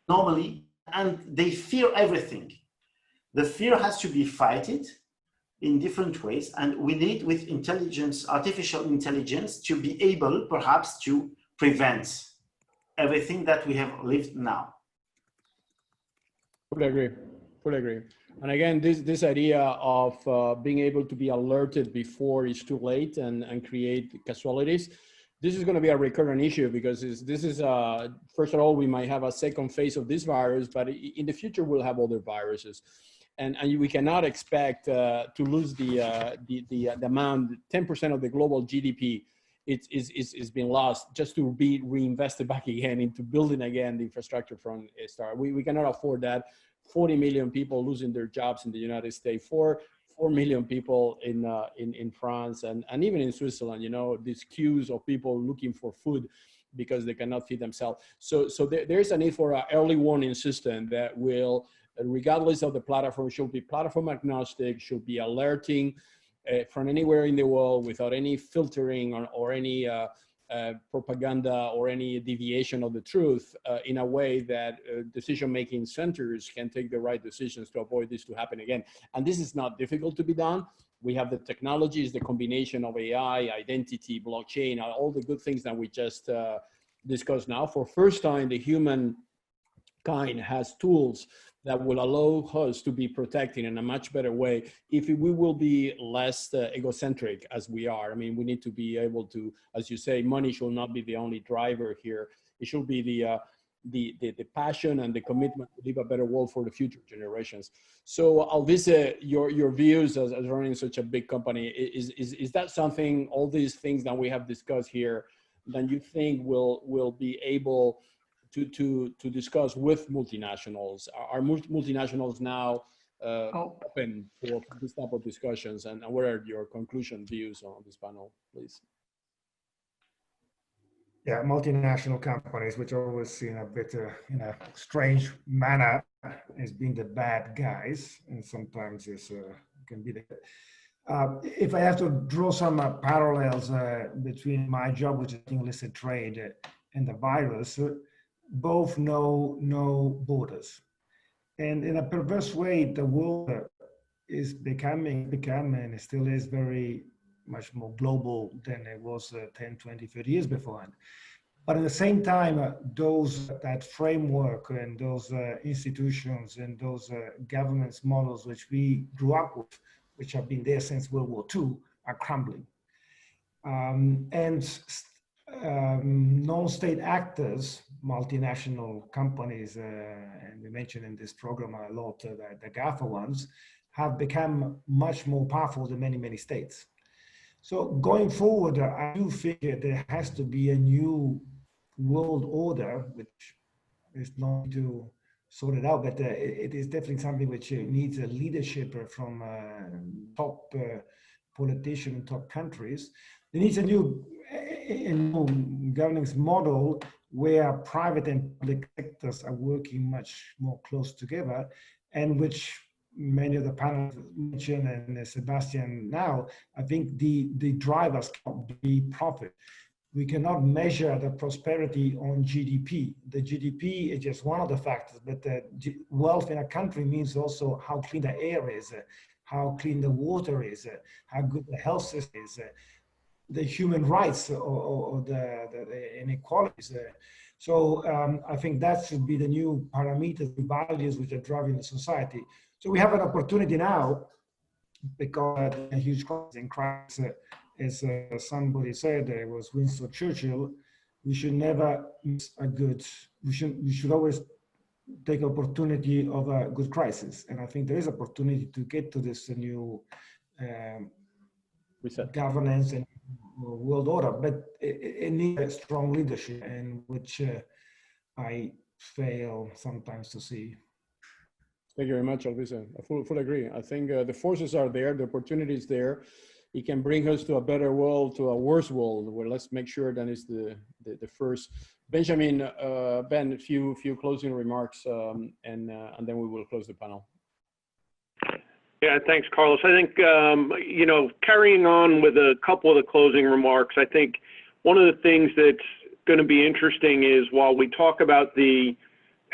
normally, and they fear everything. The fear has to be fighted in different ways, and we need with intelligence, artificial intelligence, to be able perhaps to prevent everything that we have lived now. Fully agree. And again, this idea of being able to be alerted before it's too late and create casualties, this is going to be a recurrent issue, because this is first of all, we might have a second phase of this virus, but in the future we'll have other viruses. And we cannot expect to lose the amount, 10% of the global GDP it's been lost just to be reinvested back again into building again the infrastructure from a start. We cannot afford that. 40 million people losing their jobs in the United States, 4 million people in France, and even in Switzerland, you know, these queues of people looking for food because they cannot feed themselves. So there's a need for an early warning system that will, regardless of the platform, should be platform agnostic, should be alerting from anywhere in the world without any filtering or any propaganda or any deviation of the truth, in a way that decision-making centers can take the right decisions to avoid this to happen again. And this is not difficult to be done. We have the technologies, the combination of AI, identity, blockchain, all the good things that we just discussed now. For first time, the humankind has tools that will allow us to be protected in a much better way if we will be less egocentric as we are. I mean, we need to be able to, as you say, money should not be the only driver here. It should be the passion and the commitment to leave a better world for the future generations. So Alvise, your views as running such a big company, is that something, all these things that we have discussed here, that you think will be able to discuss with multinationals? Are multinationals now open for this type of discussions? And what are your conclusion views on this panel, please? Yeah, multinational companies, which are always seen a bit in a strange manner as being the bad guys, and sometimes can be the. If I have to draw some parallels between my job, which is illicit trade, and the virus, both know borders, and in a perverse way, the world is becoming, and it still is very much more global than it was 10, 20, 30 years beforehand. But at the same time, that framework and those institutions and those governance models which we grew up with, which have been there since World War II, are crumbling. Non-state actors, multinational companies, and we mentioned in this program a lot the GAFA ones, have become much more powerful than many, many states. So going forward, I do think there has to be a new world order, which is not to sort it out, but it is definitely something which needs a leadership from top politicians in top countries. There needs a new governance model where private and public sectors are working much more close together, and which many of the panelists mentioned, and Sebastian now, I think the drivers can't be profit. We cannot measure the prosperity on GDP. The GDP is just one of the factors, but the wealth in a country means also how clean the air is, how clean the water is, how good the health system is, the human rights or the inequalities. So I think that should be the new parameters, the values which are driving the society. So we have an opportunity now, because a huge crisis, as somebody said, it was Winston Churchill, we should never miss we should always take opportunity of a good crisis. And I think there is opportunity to get to this new governance and world order, but it needs a strong leadership, and which I fail sometimes to see. Thank you very much, Alvise. I fully agree. I think the forces are there, the opportunity is there. It can bring us to a better world, to a worse world. Well, let's make sure that is the first. Benjamin, Ben, a few closing remarks, and then we will close the panel. Yeah, thanks, Carlos. I think, carrying on with a couple of the closing remarks, I think one of the things that's going to be interesting is, while we talk about the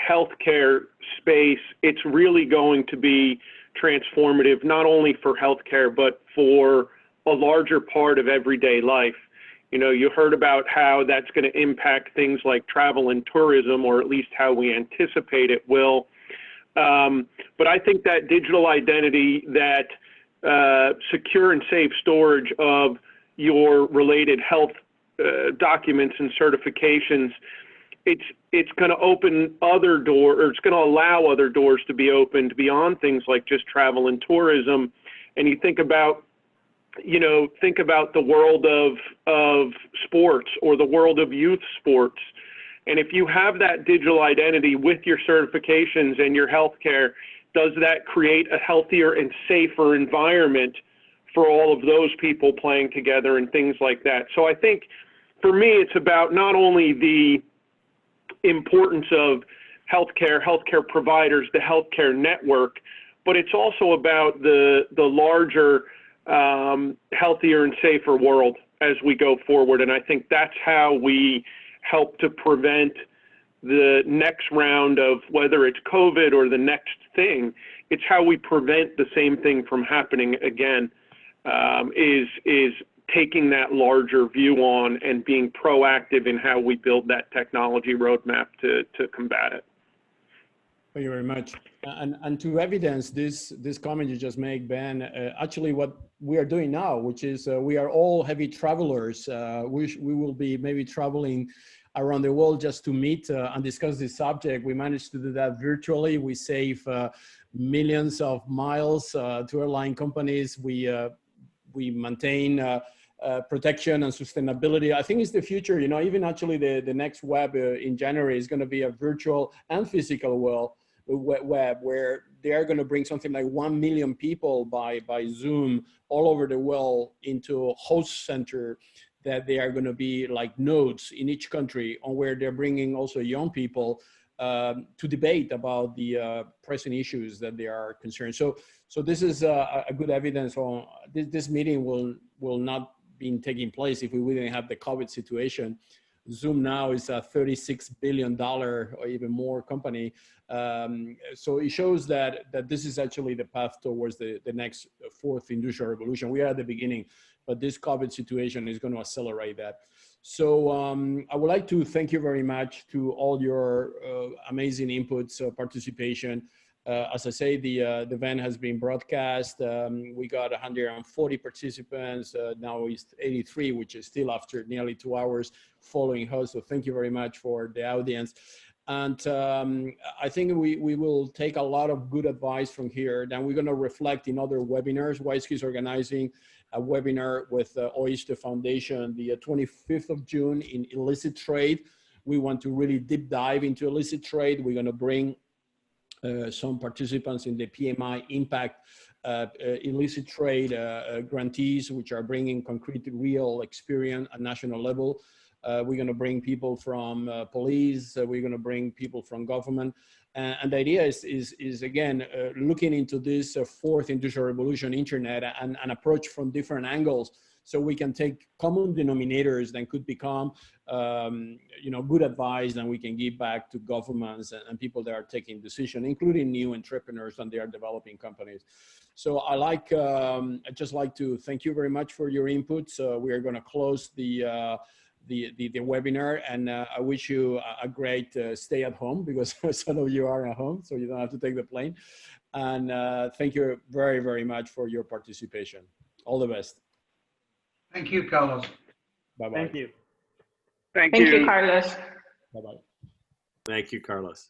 healthcare space, it's really going to be transformative, not only for healthcare, but for a larger part of everyday life. You heard about how that's going to impact things like travel and tourism, or at least how we anticipate it will. But I think that digital identity, that secure and safe storage of your related health documents and certifications, it's going to open other doors, or it's going to allow other doors to be opened beyond things like just travel and tourism. And you think about the world of sports, or the world of youth sports. And if you have that digital identity with your certifications and your healthcare, does that create a healthier and safer environment for all of those people playing together and things like that? So I think for me, it's about not only the importance of healthcare providers, the healthcare network, but it's also about the larger healthier and safer world as we go forward. And I think that's how we help to prevent the next round of, whether it's COVID or the next thing, it's how we prevent the same thing from happening again, is taking that larger view on and being proactive in how we build that technology roadmap to combat it. Thank you very much. And to evidence this comment you just made, Ben, actually what we are doing now, which is we are all heavy travelers. We will be maybe traveling around the world just to meet and discuss this subject. We managed to do that virtually. We save millions of miles to airline companies. We maintain protection and sustainability. I think it's the future. You know, even actually the next web in January is going to be a virtual and physical web where they are going to bring something like 1 million people by Zoom all over the world into a host center that they are going to be like nodes in each country, on where they're bringing also young people to debate about the pressing issues that they are concerned. So this is a good evidence on this meeting will not be taking place if we wouldn't have the COVID situation. Zoom now is a $36 billion or even more company. So it shows that this is actually the path towards the next fourth industrial revolution. We are at the beginning, but this COVID situation is going to accelerate that. So I would like to thank you very much to all your amazing inputs, participation. As I say, the event has been broadcast. We got 140 participants. Now it's 83, which is still after nearly 2 hours following us. So thank you very much for the audience. And I think we will take a lot of good advice from here. Then we're going to reflect in other webinars. WISeKey is organizing a webinar with Oyster Foundation the 25th of June in illicit trade. We want to really deep dive into illicit trade. We're going to bring some participants in the PMI impact illicit trade grantees, which are bringing concrete, real experience at national level. We're going to bring people from police. We're going to bring people from government. And the idea is again, looking into this fourth industrial revolution, internet, and an approach from different angles, so we can take common denominators that could become, you know, good advice that we can give back to governments and people that are taking decisions, including new entrepreneurs and they are developing companies. So I just like to thank you very much for your inputs. We are going to close the webinar, and I wish you a great stay at home, because some of you are at home, so you don't have to take the plane. And thank you very, very much for your participation. All the best. Thank you, Carlos. Bye-bye. Thank you. Thank Thank you. you, Carlos. Bye-bye. Thank you, Carlos.